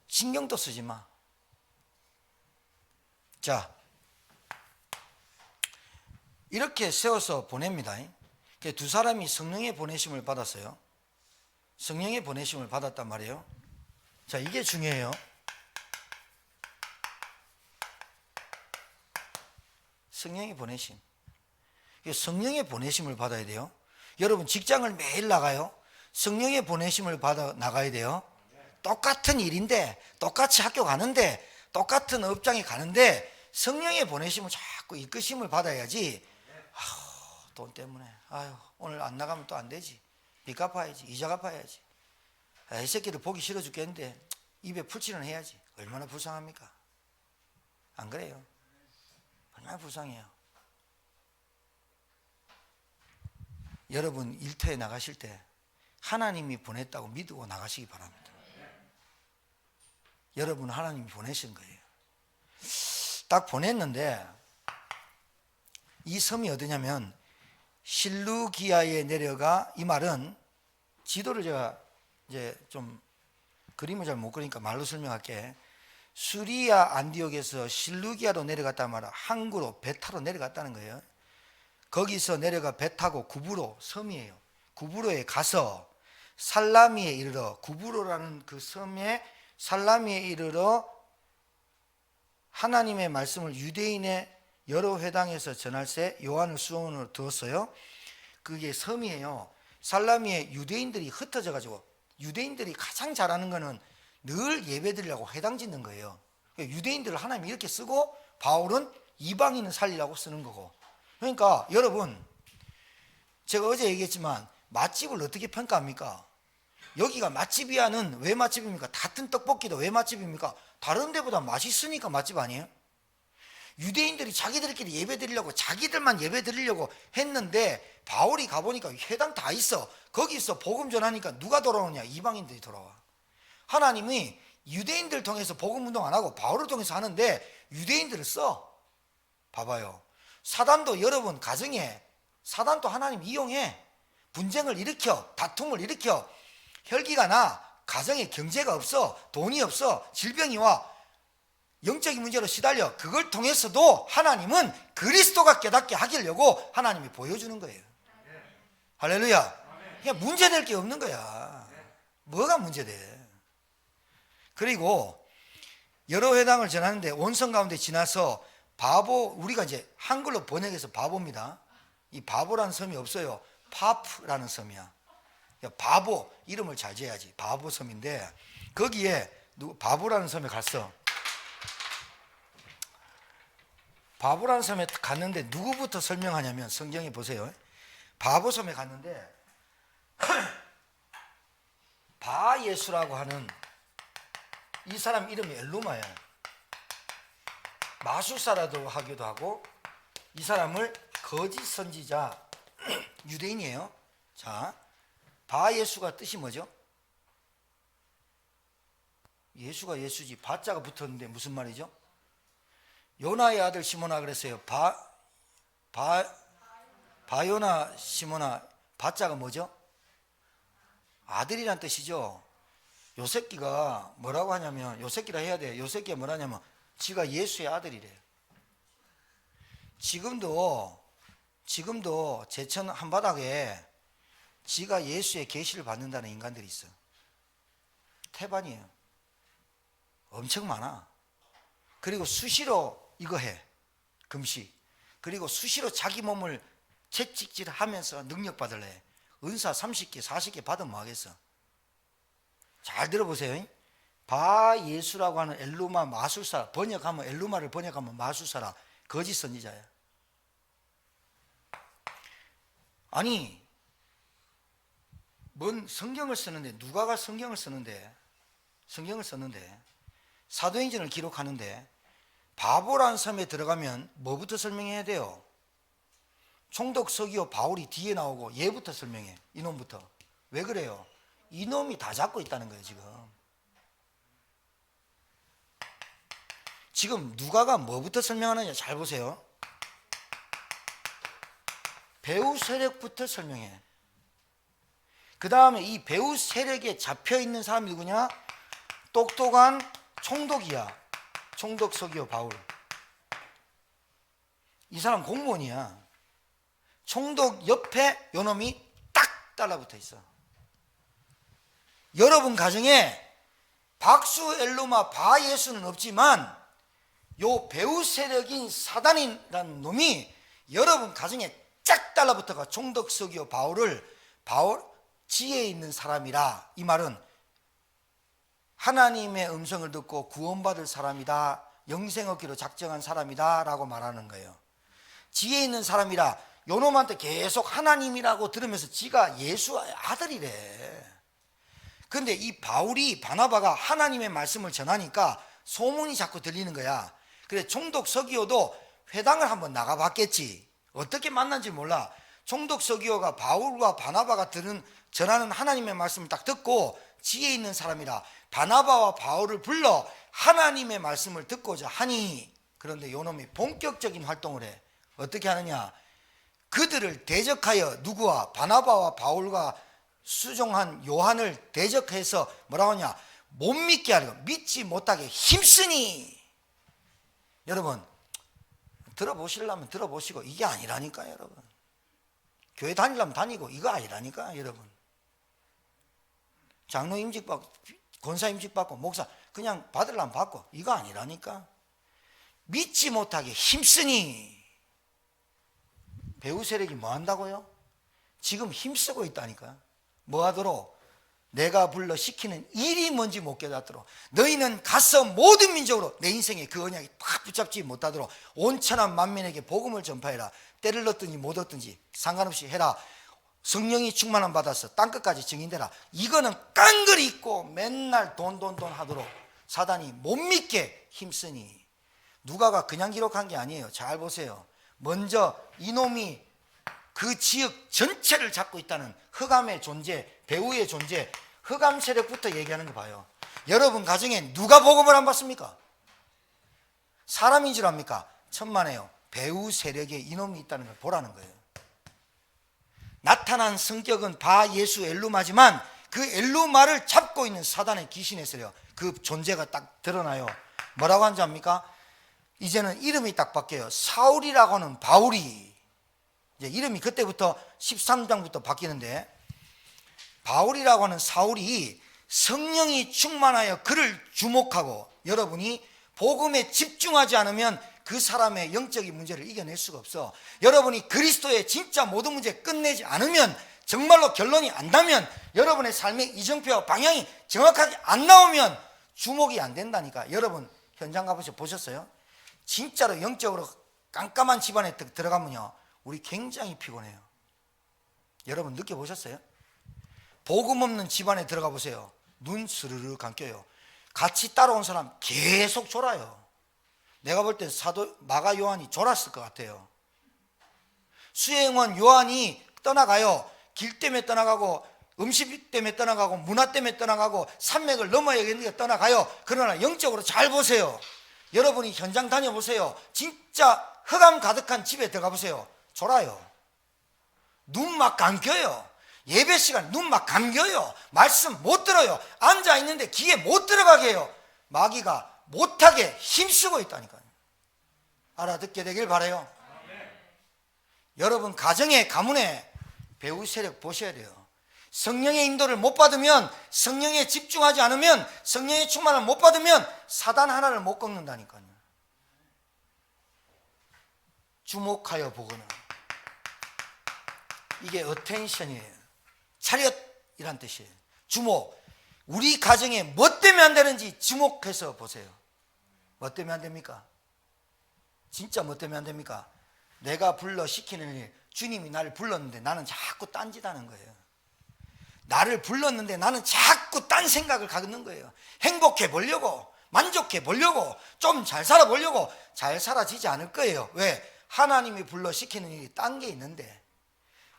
신경도 쓰지 마. 자, 이렇게 세워서 보냅니다. 두 사람이 성령의 보내심을 받았어요. 성령의 보내심을 받았단 말이에요. 자, 이게 중요해요. 성령의 보내심. 성령의 보내심을 받아야 돼요. 여러분 직장을 매일 나가요. 성령의 보내심을 받아 나가야 돼요. 똑같은 일인데, 똑같이 학교 가는데, 똑같은 업장에 가는데 성령의 보내심을 자꾸 이끄심을 받아야지. 돈 때문에 오늘 안 나가면 또 안 되지. 빚 갚아야지. 이자 갚아야지. 이 새끼들 보기 싫어 죽겠는데 입에 풀칠은 해야지. 얼마나 불쌍합니까? 안 그래요? 얼마나 불쌍해요. 여러분 일터에 나가실 때 하나님이 보냈다고 믿고 나가시기 바랍니다. 여러분 하나님이 보내신 거예요. 딱 보냈는데 이 섬이 어디냐면 실루기아에 내려가, 이 말은 지도를 제가 이제 좀 그림을 잘 못 그리니까 말로 설명할게. 수리아 안디옥에서 실루기아로 내려갔단 말은 항구로 배 타러 내려갔다는 거예요. 거기서 내려가 배 타고 구브로, 섬이에요. 구브로에 가서 살라미에 이르러, 구브로라는 그 섬에 살라미에 이르러 하나님의 말씀을 유대인의 여러 회당에서 전할새 요한을 수원으로 두었어요. 그게 섬이에요. 살라미에 유대인들이 흩어져 가지고, 유대인들이 가장 잘하는 거는 늘 예배드리려고 회당 짓는 거예요. 유대인들을 하나님이 이렇게 쓰고 바울은 이방인을 살리려고 쓰는 거고. 그러니까 여러분, 제가 어제 얘기했지만 맛집을 어떻게 평가합니까? 여기가 맛집이야는 왜 맛집입니까? 같은 떡볶이도 왜 맛집입니까? 다른 데보다 맛있으니까 맛집 아니에요? 유대인들이 자기들끼리 예배 드리려고, 자기들만 예배 드리려고 했는데 바울이 가보니까 회당 다 있어. 거기서 복음 전하니까 누가 돌아오냐? 이방인들이 돌아와. 하나님이 유대인들 통해서 복음 운동 안 하고 바울을 통해서 하는데 유대인들을 써. 봐봐요. 사단도 여러분 가정에, 사단도 하나님 이용해. 분쟁을 일으켜, 다툼을 일으켜. 혈기가 나, 가정에 경제가 없어, 돈이 없어, 질병이 와, 영적인 문제로 시달려. 그걸 통해서도 하나님은 그리스도가 깨닫게 하려고 하나님이 보여주는 거예요. 할렐루야. 그냥 문제될 게 없는 거야. 뭐가 문제돼? 그리고 여러 회당을 전하는데 원성 가운데 지나서 바보, 우리가 이제 한글로 번역해서 바보입니다. 이 바보라는 섬이 없어요. 파프라는 섬이야. 바보, 이름을 잘 지어야지. 바보 섬인데 거기에 바보라는 섬에 갔어. 바보라는 섬에 갔는데 누구부터 설명하냐면, 성경에 보세요. 바보 섬에 갔는데 바예수라고 하는 이 사람 이름이 엘루마야. 마술사라도 하기도 하고, 이 사람을 거짓 선지자, 유대인이에요. 자, 바예수가 뜻이 뭐죠? 예수가 예수지, 바자가 붙었는데 무슨 말이죠? 요나의 아들 시몬아 그랬어요. 바요나 시몬아, 바자가 뭐죠? 아들이란 뜻이죠. 요새끼가 뭐라고 하냐면, 요새끼라 해야 돼요. 요새끼가 뭐라냐면 지가 예수의 아들이래요. 지금도 제천 한바닥에 지가 예수의 계시를 받는다는 인간들이 있어. 태반이에요. 엄청 많아. 그리고 수시로 이거 해. 금식. 그리고 수시로 자기 몸을 채찍질하면서 능력 받을래. 은사 30개 40개 받으면 뭐 하겠어? 잘 들어보세요. 바예수라고 하는 엘루마 마술사, 번역하면 엘루마를 번역하면 마술사라, 거짓 선지자야. 아니, 뭔 성경을 쓰는데, 누가가 성경을 썼는데 사도행전을 기록하는데 바보라는 섬에 들어가면 뭐부터 설명해야 돼요? 총독 서기오 바울이 뒤에 나오고 얘부터 설명해. 이놈부터. 왜 그래요? 이놈이 다 잡고 있다는 거예요. 지금 누가가 뭐부터 설명하느냐 잘 보세요. 배후 세력부터 설명해. 그 다음에 이 배후 세력에 잡혀있는 사람이 누구냐? 똑똑한 총독이야. 총독 서기오 바울. 이 사람 공무원이야. 총독 옆에 요놈이 딱 달라붙어 있어. 여러분 가정에 박수 엘루마 바 예수는 없지만 요 배후 세력인 사단이라는 놈이 여러분 가정에 쫙 달라붙어가 총독 서기오 바울 지혜 있는 사람이라, 이 말은 하나님의 음성을 듣고 구원받을 사람이다, 영생 얻기로 작정한 사람이다 라고 말하는 거예요. 지혜 있는 사람이라 요놈한테 계속 하나님이라고 들으면서 지가 예수 아들이래. 그런데 이 바울이 바나바가 하나님의 말씀을 전하니까 소문이 자꾸 들리는 거야. 그래 총독 서기오도 회당을 한번 나가봤겠지. 어떻게 만난지 몰라. 총독 서기오가 바울과 바나바가 전하는 하나님의 말씀을 딱 듣고 지혜 있는 사람이라 바나바와 바울을 불러 하나님의 말씀을 듣고자 하니, 그런데 요놈이 본격적인 활동을 해. 어떻게 하느냐, 그들을 대적하여 누구와 바나바와 바울과 수종한 요한을 대적해서 뭐라고 하냐, 못 믿게 하려, 믿지 못하게 힘쓰니. 여러분 들어보시려면 들어보시고 이게 아니라니까요. 여러분 교회 다니려면 다니고 이거 아니라니까. 여러분 장로 임직 받고 권사 임직 받고 목사 그냥 받으려면 받고 이거 아니라니까. 믿지 못하게 힘쓰니. 배후 세력이 뭐 한다고요? 지금 힘쓰고 있다니까. 뭐 하도록? 내가 불러 시키는 일이 뭔지 못 깨닫도록, 너희는 가서 모든 민족으로 내 인생에 그 언약이 딱 붙잡지 못하도록 온천한 만민에게 복음을 전파해라. 때를 얻든지 못 얻든지 상관없이 해라. 성령이 충만함 받아서 땅끝까지 증인되라. 이거는 깡그리 있고 맨날 돈 하도록 사단이 못 믿게 힘쓰니. 누가가 그냥 기록한 게 아니에요. 잘 보세요. 먼저 이놈이 그 지역 전체를 잡고 있다는 흑암의 존재, 배후의 존재, 흑암 세력부터 얘기하는 거 봐요. 여러분 가정에 누가 복음을 안 받습니까? 사람인 줄 압니까? 천만에요. 배후 세력에 이놈이 있다는 걸 보라는 거예요. 나타난 성격은 바 예수 엘루마지만 그 엘루마를 잡고 있는 사단의 귀신에서요, 그 존재가 딱 드러나요. 뭐라고 하는지 압니까? 이제는 이름이 딱 바뀌어요. 사울이라고 하는 바울이, 이제 이름이 그때부터 13장부터 바뀌는데, 바울이라고 하는 사울이 성령이 충만하여 그를 주목하고, 여러분이 복음에 집중하지 않으면 그 사람의 영적인 문제를 이겨낼 수가 없어. 여러분이 그리스도의 진짜 모든 문제 끝내지 않으면, 정말로 결론이 안 나면, 여러분의 삶의 이정표와 방향이 정확하게 안 나오면 주목이 안 된다니까. 여러분 현장 가보셔 보셨어요? 진짜로 영적으로 깜깜한 집안에 들어가면요, 우리 굉장히 피곤해요. 여러분 느껴보셨어요? 복음 없는 집안에 들어가 보세요. 눈 스르르 감겨요. 같이 따라온 사람 계속 졸아요. 내가 볼 땐 사도 마가 요한이 졸았을 것 같아요. 수행원 요한이 떠나가요. 길 때문에 떠나가고 음식 때문에 떠나가고 문화 때문에 떠나가고 산맥을 넘어야 되는데 떠나가요. 그러나 영적으로 잘 보세요. 여러분이 현장 다녀보세요. 진짜 흑암 가득한 집에 들어가 보세요. 졸아요. 눈 막 감겨요. 예배 시간 눈 막 감겨요. 말씀 못 들어요. 앉아있는데 귀에 못 들어가게 해요. 마귀가 못하게 힘쓰고 있다니까요. 알아듣게 되길 바라요. 여러분 가정에 가문에 배후 세력 보셔야 돼요. 성령의 인도를 못 받으면, 성령에 집중하지 않으면, 성령의 충만을 못 받으면 사단 하나를 못 꺾는다니까요. 주목하여 보거나, 이게 어텐션이에요. 차렷이란 뜻이에요. 주목. 우리 가정에 뭐 때문에 안 되는지 주목해서 보세요. 뭐 때문에 안 됩니까? 진짜 뭐 때문에 안 됩니까? 내가 불러 시키는 일, 주님이 나를 불렀는데 나는 자꾸 딴짓하는 거예요. 나를 불렀는데 나는 자꾸 딴 생각을 갖는 거예요. 행복해 보려고, 만족해 보려고, 좀 잘 살아 보려고. 잘 살아지지 않을 거예요. 왜? 하나님이 불러 시키는 일이 딴 게 있는데,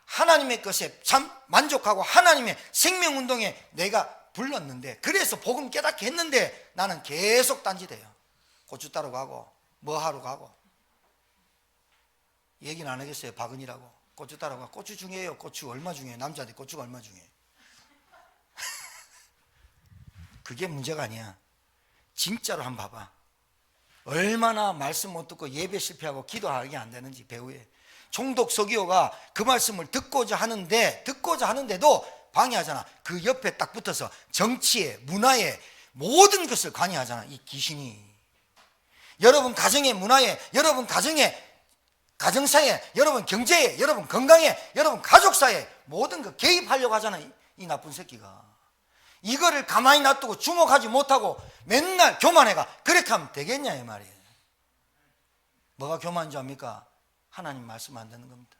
하나님의 것에 참 만족하고 하나님의 생명운동에 내가 불렀는데, 그래서 복음 깨닫게 했는데 나는 계속 딴짓해요. 고추 따러 가고 뭐 하러 가고. 얘기는 안 하겠어요. 박은이라고 고추 따러 가. 고추 중요해요. 고추 얼마 중요해요? 남자한테 고추가 얼마 중요해요? 그게 문제가 아니야. 진짜로 한번 봐봐. 얼마나 말씀 못 듣고 예배 실패하고 기도하게 안 되는지 배우에. 총독 서기호가 그 말씀을 듣고자 하는데도 방해하잖아. 그 옆에 딱 붙어서 정치에, 문화에 모든 것을 관여하잖아, 이 귀신이. 여러분 가정의 문화에, 여러분 가정의 가정사에, 여러분 경제에, 여러분 건강에, 여러분 가족사에 모든 거 개입하려고 하잖아, 이 나쁜 새끼가. 이거를 가만히 놔두고 주목하지 못하고 맨날 교만해가. 그렇게 하면 되겠냐 이 말이에요. 뭐가 교만인 줄 압니까? 하나님 말씀 안 듣는 겁니다.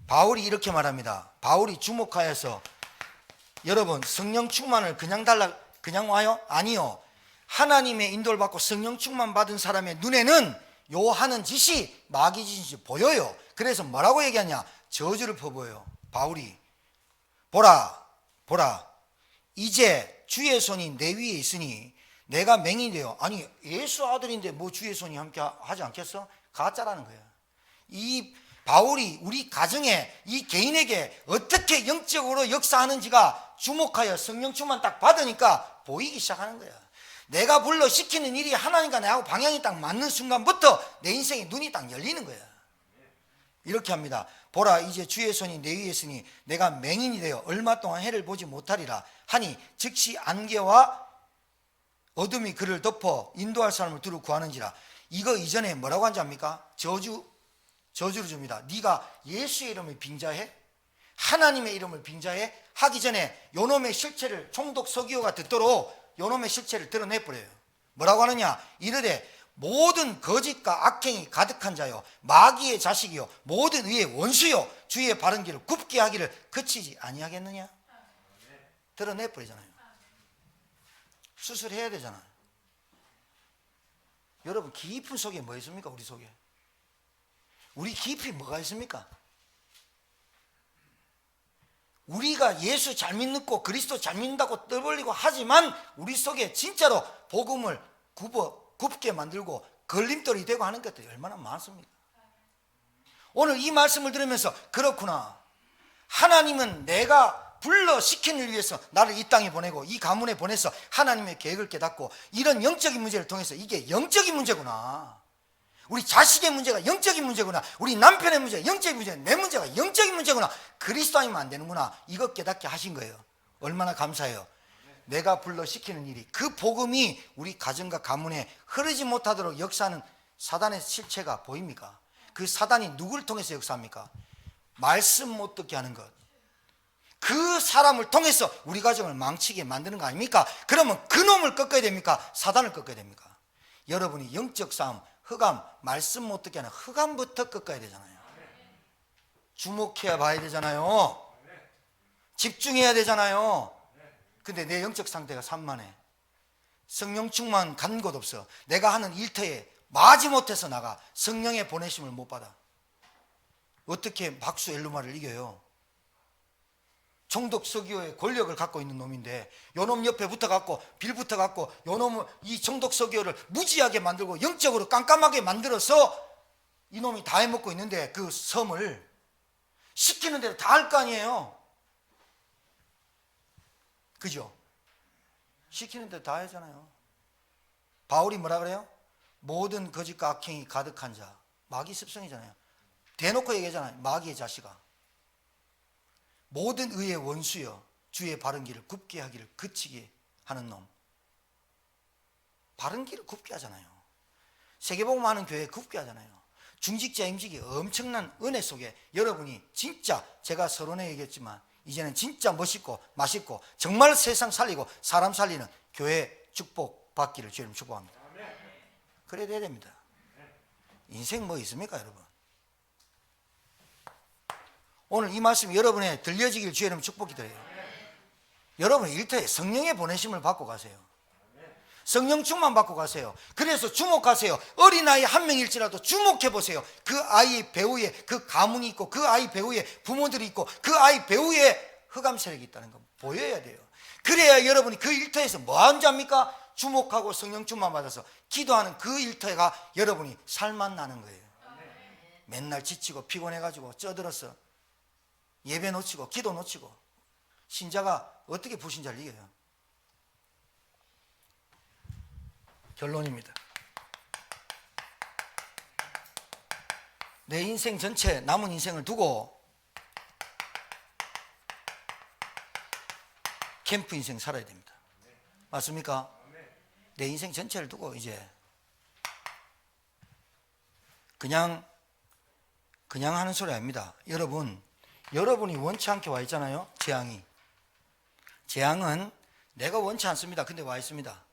바울이 이렇게 말합니다. 바울이 주목하여서, 여러분 성령 충만을 그냥 와요? 아니요. 하나님의 인도를 받고 성령 충만 받은 사람의 눈에는 요 하는 짓이 마귀 짓이 보여요. 그래서 뭐라고 얘기하냐? 저주를 퍼부어요. 바울이 보라 이제 주의 손이 내 위에 있으니 내가 맹인이 되어. 아니 예수 아들인데 뭐 주의 손이 함께 하지 않겠어? 가짜라는 거야. 이 바울이 우리 가정에, 이 개인에게 어떻게 영적으로 역사하는지가 주목하여 성령 충만 딱 받으니까 보이기 시작하는 거야. 내가 불러 시키는 일이 하나님과 나하고 방향이 딱 맞는 순간부터 내 인생의 눈이 딱 열리는 거야. 이렇게 합니다. 보라 이제 주의 손이 내 위에 있으니 내가 맹인이 되어 얼마 동안 해를 보지 못하리라 하니 즉시 안개와 어둠이 그를 덮어 인도할 사람을 두루 구하는지라. 이거 이전에 뭐라고 한지 압니까? 저주를 줍니다. 네가 예수의 이름을 빙자해? 하나님의 이름을 빙자해? 하기 전에 요놈의 실체를, 총독 서기호가 듣도록 요놈의 실체를 드러내버려요. 뭐라고 하느냐? 이르되 모든 거짓과 악행이 가득한 자요 마귀의 자식이요 모든 의의 원수요 주의 바른 길을 굽게 하기를 그치지 아니하겠느냐? 드러내버리잖아요. 수술해야 되잖아요. 여러분 깊은 속에 뭐 있습니까? 우리 속에 우리 깊이 뭐가 있습니까? 우리가 예수 잘 믿고 그리스도 잘 믿는다고 떠벌리고 하지만 우리 속에 진짜로 복음을 굽게 만들고 걸림돌이 되고 하는 것들이 얼마나 많습니까? 오늘 이 말씀을 들으면서 그렇구나, 하나님은 내가 불러 시키는 일 위해서 나를 이 땅에 보내고 이 가문에 보내서 하나님의 계획을 깨닫고 이런 영적인 문제를 통해서 이게 영적인 문제구나, 우리 자식의 문제가 영적인 문제구나, 우리 남편의 문제가 영적인 문제구나, 내 문제가 영적인 문제구나, 그리스도 아니면 안 되는구나, 이거 깨닫게 하신 거예요. 얼마나 감사해요. 내가 불러 시키는 일이, 그 복음이 우리 가정과 가문에 흐르지 못하도록 역사하는 사단의 실체가 보입니까? 그 사단이 누구를 통해서 역사합니까? 말씀 못 듣게 하는 것, 그 사람을 통해서 우리 가정을 망치게 만드는 거 아닙니까? 그러면 그 놈을 꺾어야 됩니까? 사단을 꺾어야 됩니까? 여러분이 영적 싸움, 흑암, 말씀 못 듣게 하는 흑암부터 꺾어야 되잖아요. 주목해야 봐야 되잖아요. 집중해야 되잖아요. 근데 내 영적 상태가 산만해. 성령 충만 간 곳 없어. 내가 하는 일터에 마지못해서 나가. 성령의 보내심을 못 받아. 어떻게 박수 엘루마를 이겨요? 총독 서기호의 권력을 갖고 있는 놈인데 요 놈 옆에 붙어갖고 빌 붙어갖고 요 놈을, 이 총독 서기호를 무지하게 만들고 영적으로 깜깜하게 만들어서 이 놈이 다 해먹고 있는데 그 섬을 시키는 대로 다 할 거 아니에요. 그죠? 시키는 대로 다 하잖아요. 바울이 뭐라 그래요? 모든 거짓과 악행이 가득한 자, 마귀 습성이잖아요. 대놓고 얘기하잖아요. 마귀의 자식아, 모든 의의 원수여 주의 바른 길을 굽게 하기를 그치게 하는 놈. 바른 길을 굽게 하잖아요. 세계복음 하는 교회 굽게 하잖아요. 중직자 임직이 엄청난 은혜 속에 여러분이 진짜, 제가 서론에 얘기했지만 이제는 진짜 멋있고 맛있고 정말 세상 살리고 사람 살리는 교회 축복 받기를 주님 축복합니다. 그래야 돼야 됩니다. 인생 뭐 있습니까 여러분? 오늘 이 말씀이 여러분의 들려지길 주님 축복이 드려요. 여러분 일터에 성령의 보내심을 받고 가세요. 성령 충만 받고 가세요. 그래서 주목하세요. 어린아이 한 명일지라도 주목해 보세요. 그 아이 배후에 그 가문이 있고 그 아이 배후에 부모들이 있고 그 아이 배후에 흑암 세력이 있다는 거 보여야 돼요. 그래야 여러분이 그 일터에서 뭐 하는 줄 압니까? 주목하고 성령 충만 받아서 기도하는 그 일터가 여러분이 살만 나는 거예요. 맨날 지치고 피곤해가지고 쪄들어서 예배 놓치고 기도 놓치고 신자가 어떻게 불신자를 이겨요? 결론입니다. 내 인생 전체, 남은 인생을 두고 캠프 인생 살아야 됩니다. 맞습니까? 내 인생 전체를 두고 이제 그냥 하는 소리 아닙니다. 여러분이 원치 않게 와 있잖아요. 재앙은 내가 원치 않습니다. 근데 와 있습니다.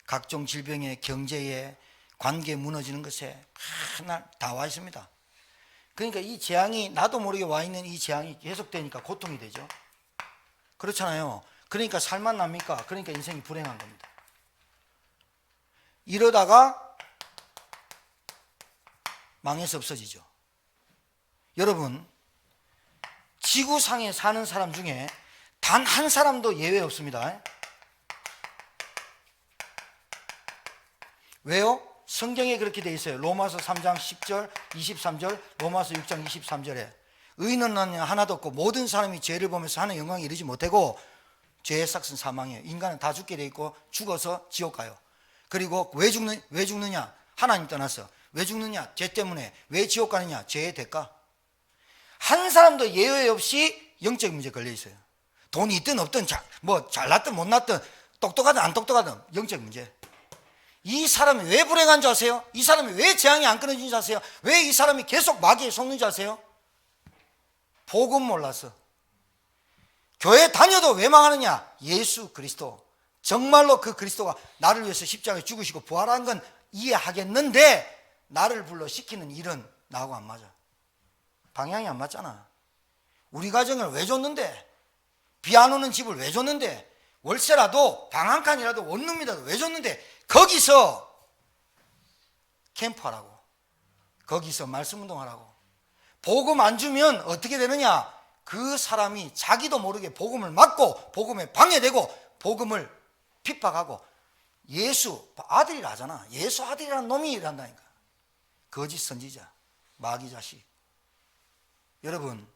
각종 질병에, 경제에, 관계 무너지는 것에 맨날 다 와 있습니다. 그러니까 이 재앙이, 나도 모르게 와 있는 이 재앙이 계속되니까 고통이 되죠. 그렇잖아요. 그러니까 살만 납니까? 그러니까 인생이 불행한 겁니다. 이러다가 망해서 없어지죠. 여러분, 지구상에 사는 사람 중에 단 한 사람도 예외 없습니다. 왜요? 성경에 그렇게 돼 있어요. 로마서 3장 10절, 23절, 로마서 6장 23절에 의인은 하나도 없고 모든 사람이 죄를 보면서 하는 영광에 이르지 못하고 죄의 삭은 사망이에요. 인간은 다 죽게 돼 있고 죽어서 지옥 가요. 그리고 왜 죽느냐? 하나님 떠나서. 왜 죽느냐? 죄 때문에. 왜 지옥 가느냐? 죄의 대가. 한 사람도 예외 없이 영적 문제에 걸려 있어요. 돈이 있든 없든 뭐 잘났든 못났든 똑똑하든 안 똑똑하든 영적 문제. 이 사람이 왜 불행한 줄 아세요? 이 사람이 왜 재앙이 안 끊어지는 줄 아세요? 왜 이 사람이 계속 마귀에 속는 줄 아세요? 복음 몰라서. 교회 다녀도 왜 망하느냐? 예수 그리스도. 정말로 그 그리스도가 나를 위해서 십자가에 죽으시고 부활한 건 이해하겠는데 나를 불러 시키는 일은 나하고 안 맞아. 방향이 안 맞잖아. 우리 가정을 왜 줬는데? 비 안 오는 집을 왜 줬는데? 월세라도 방 한 칸이라도 원룸이라도 왜 줬는데? 거기서 캠프하라고. 거기서 말씀 운동하라고. 복음 안 주면 어떻게 되느냐? 그 사람이 자기도 모르게 복음을 막고 복음에 방해되고 복음을 핍박하고 예수 아들이라 하잖아. 예수 아들이라는 놈이 이란다니까. 거짓 선지자, 마귀 자식. 여러분,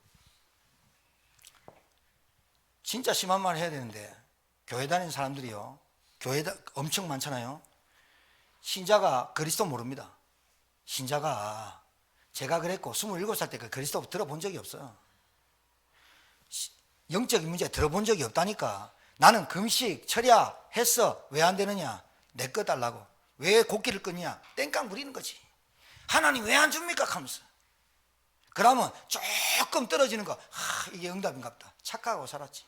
진짜 심한 말 해야 되는데 교회 다니는 사람들이요, 교회 엄청 많잖아요. 신자가 그리스도 모릅니다. 신자가, 제가 그랬고 27살 때 그리스도 들어본 적이 없어요. 영적인 문제 들어본 적이 없다니까. 나는 금식 철야 했어. 왜 안 되느냐? 내 거 달라고. 왜 곡기를 끊냐? 땡깡 부리는 거지. 하나님 왜 안 줍니까? 하면서. 그러면 조금 떨어지는 거, 이게 응답인가 보다 착각하고 살았지.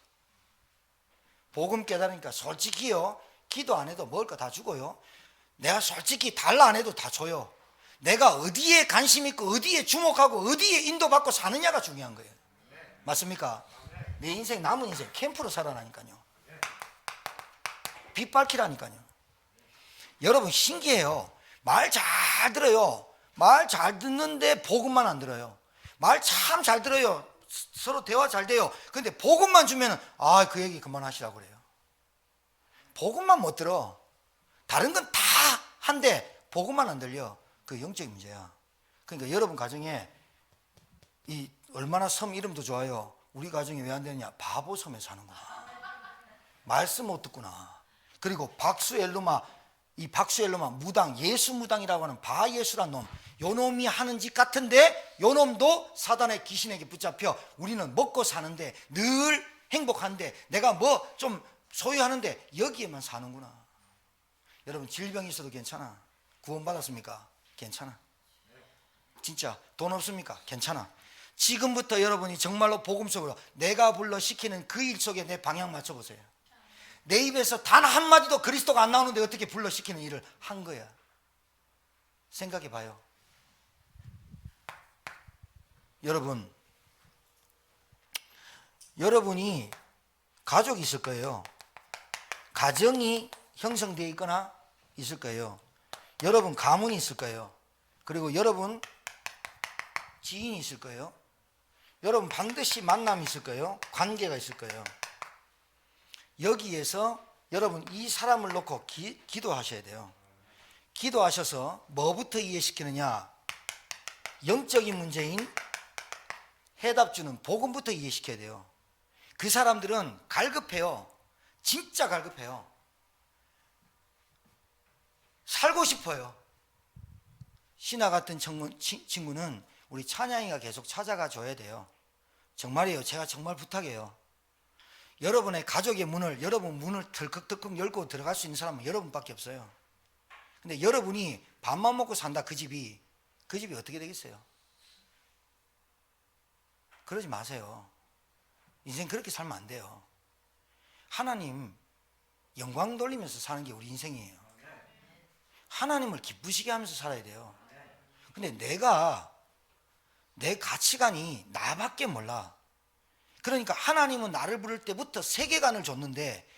복음 깨달으니까 솔직히요, 기도 안 해도 먹을 거 다 주고요, 내가 솔직히 달라 안 해도 다 줘요. 내가 어디에 관심 있고 어디에 주목하고 어디에 인도받고 사느냐가 중요한 거예요. 맞습니까? 내 인생, 남은 인생 캠프로 살아나니까요. 빛 밝히라니까요. 여러분 신기해요. 말 잘 들어요. 말 잘 듣는데 복음만 안 들어요. 말 참 잘 들어요. 서로 대화 잘 돼요. 근데 복음만 주면 그 얘기 그만하시라고 그래요. 복음만 못 들어. 다른 건 다 한데 복음만 안 들려. 그 영적인 문제야. 그러니까 여러분 가정에 이 얼마나 섬 이름도 좋아요. 우리 가정이 왜 안 되느냐? 바보 섬에 사는구나. 말씀 못 듣구나. 그리고 박수엘루마, 이 박수엘루마 무당, 예수 무당이라고 하는 바예수란 놈, 요 놈이 하는 짓 같은데 요 놈도 사단의 귀신에게 붙잡혀 우리는 먹고 사는데 늘 행복한데 내가 뭐 좀 소유하는데 여기에만 사는구나. 여러분 질병이 있어도 괜찮아. 구원받았습니까? 괜찮아. 진짜 돈 없습니까? 괜찮아. 지금부터 여러분이 정말로 복음 속으로 내가 불러 시키는 그 일 속에 내 방향 맞춰보세요. 내 입에서 단 한마디도 그리스도가 안 나오는데 어떻게 불러 시키는 일을 한 거야. 생각해 봐요. 여러분이 가족이 있을 거예요. 가정이 형성되어 있거나 있을 거예요. 여러분 가문이 있을 거예요. 그리고 여러분 지인이 있을 거예요. 여러분 반드시 만남이 있을 거예요. 관계가 있을 거예요. 여기에서 여러분 이 사람을 놓고 기도하셔야 돼요. 기도하셔서 뭐부터 이해시키느냐? 영적인 문제인 해답 주는 복음부터 이해시켜야 돼요. 그 사람들은 갈급해요. 진짜 갈급해요. 살고 싶어요. 신화 같은 친구는 우리 찬양이가 계속 찾아가 줘야 돼요. 정말이에요. 제가 정말 부탁해요. 여러분의 가족의 문을, 여러분 문을 덜컥덜컥 열고 들어갈 수 있는 사람은 여러분밖에 없어요. 근데 여러분이 밥만 먹고 산다, 그 집이 어떻게 되겠어요? 그러지 마세요. 인생 그렇게 살면 안 돼요. 하나님 영광 돌리면서 사는 게 우리 인생이에요. 하나님을 기쁘시게 하면서 살아야 돼요. 근데 내 가치관이 나밖에 몰라. 그러니까 하나님은 나를 부를 때부터 세계관을 줬는데,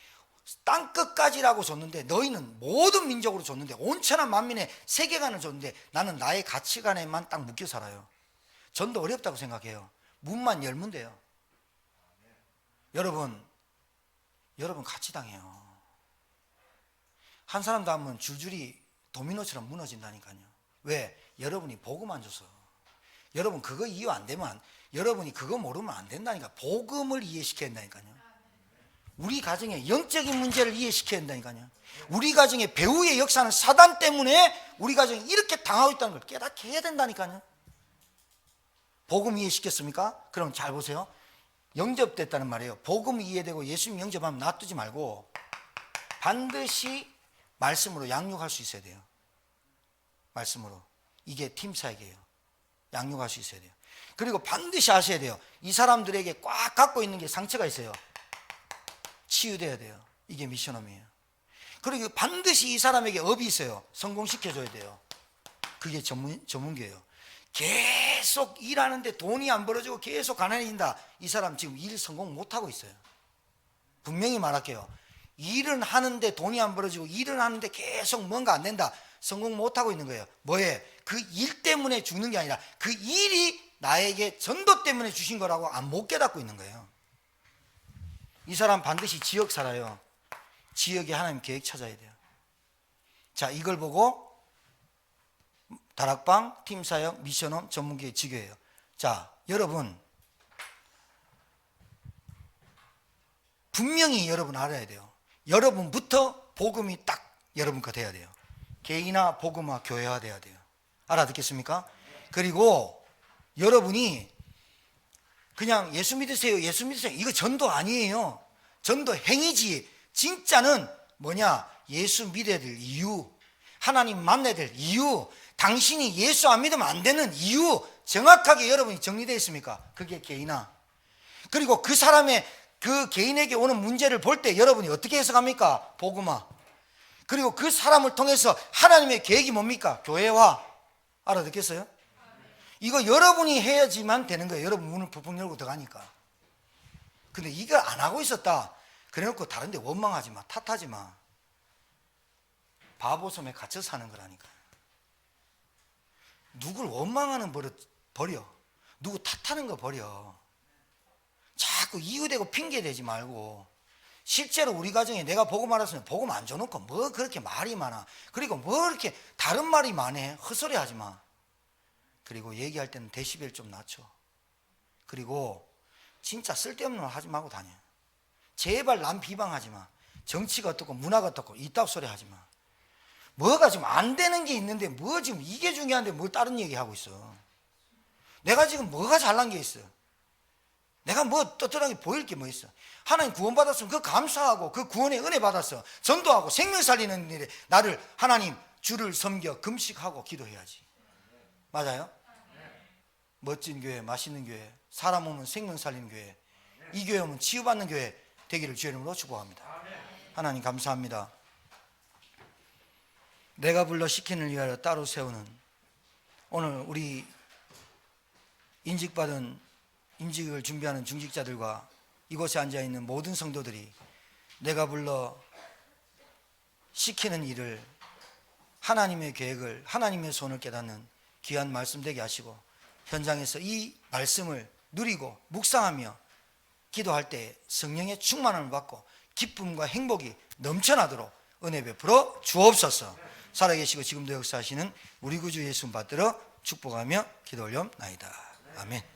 땅끝까지라고 줬는데, 너희는 모든 민족으로 줬는데, 온천한 만민의 세계관을 줬는데, 나는 나의 가치관에만 딱 묶여 살아요. 전도 어렵다고 생각해요. 문만 열면 돼요. 여러분 같이 당해요. 한 사람도 하면 줄줄이 도미노처럼 무너진다니까요. 왜? 여러분이 복음 안 줘서. 여러분 그거 이해 안 되면, 여러분이 그거 모르면 안 된다니까. 복음을 이해시켜야 된다니까요. 우리 가정의 영적인 문제를 이해시켜야 된다니까요. 우리 가정의 배후의 역사는 사단 때문에 우리 가정이 이렇게 당하고 있다는 걸 깨닫게 해야 된다니까요. 복음 이해시켰습니까? 그럼 잘 보세요. 영접됐다는 말이에요. 복음 이해되고 예수님 영접하면 놔두지 말고 반드시 말씀으로 양육할 수 있어야 돼요. 말씀으로. 이게 팀 사역이에요. 양육할 수 있어야 돼요. 그리고 반드시 아셔야 돼요. 이 사람들에게 꽉 갖고 있는 게 상처가 있어요. 치유돼야 돼요. 이게 미션홈이에요. 그리고 반드시 이 사람에게 업이 있어요. 성공시켜줘야 돼요. 그게 전문교예요. 계속 일하는데 돈이 안 벌어지고 계속 가난해진다. 이 사람 지금 일 성공 못하고 있어요. 분명히 말할게요. 일은 하는데 돈이 안 벌어지고, 일은 하는데 계속 뭔가 안 된다. 성공 못하고 있는 거예요. 뭐에? 그 일 때문에 죽는 게 아니라 그 일이 나에게 전도 때문에 주신 거라고 못 깨닫고 있는 거예요. 이 사람 반드시 지역 살아요. 지역에 하나님 계획 찾아야 돼요. 자, 이걸 보고 다락방, 팀사역, 미션홈, 전문기의 지교예요. 자, 여러분 분명히 여러분 알아야 돼요. 여러분부터 복음이 딱 여러분 거 돼야 돼요. 개인화, 복음화, 교회화 돼야 돼요. 알아듣겠습니까? 그리고 여러분이 그냥 예수 믿으세요, 예수 믿으세요, 이거 전도 아니에요. 전도 행위지. 진짜는 뭐냐? 예수 믿어야 될 이유, 하나님 만나야 될 이유, 당신이 예수 안 믿으면 안 되는 이유, 정확하게 여러분이 정리되어 있습니까? 그게 개인화. 그리고 그 사람의 그 개인에게 오는 문제를 볼 때 여러분이 어떻게 해석합니까? 복음화. 그리고 그 사람을 통해서 하나님의 계획이 뭡니까? 교회화. 알아듣겠어요? 이거 여러분이 해야지만 되는 거예요. 여러분 문을 푹푹 열고 들어가니까. 근데 이걸 안 하고 있었다 그래놓고 다른 데 원망하지 마, 탓하지 마. 바보 섬에 갇혀 사는 거라니까. 누굴 원망하는 버릇 버려. 누구 탓하는 거 버려. 자꾸 이유되고 핑계대지 말고. 실제로 우리 가정에 내가 복음 알았으면 복음 안 줘놓고 뭐 그렇게 말이 많아. 그리고 뭐 이렇게 다른 말이 많아. 헛소리 하지 마. 그리고 얘기할 때는 데시벨 좀 낮춰. 그리고 진짜 쓸데없는 말 하지 말고 다녀. 제발 남 비방하지 마. 정치가 어떻고 문화가 어떻고 이따위 소리 하지 마. 뭐가 지금 안 되는 게 있는데 뭐 지금 이게 중요한데 뭘 다른 얘기하고 있어. 내가 지금 뭐가 잘난 게 있어. 내가 뭐 떳떳하게 보일 게 뭐 있어. 하나님 구원받았으면 그 감사하고 그 구원의 은혜 받았어. 전도하고 생명 살리는 일에 나를 하나님 주를 섬겨 금식하고 기도해야지. 맞아요? 멋진 교회, 맛있는 교회, 사람 오면 생명 살리는 교회, 이 교회 오면 치유받는 교회 되기를 주의 이름으로 축복합니다. 하나님 감사합니다. 내가 불러 시킨을 위하여 따로 세우는, 오늘 우리 인직을 준비하는 중직자들과 이곳에 앉아있는 모든 성도들이 내가 불러 시키는 일을, 하나님의 계획을, 하나님의 손을 깨닫는 귀한 말씀 되게 하시고, 현장에서 이 말씀을 누리고 묵상하며 기도할 때 성령의 충만함을 받고 기쁨과 행복이 넘쳐나도록 은혜 베풀어 주옵소서. 살아계시고 지금도 역사하시는 우리 구주 예수 받들어 축복하며 기도 올려옵나이다. 아멘.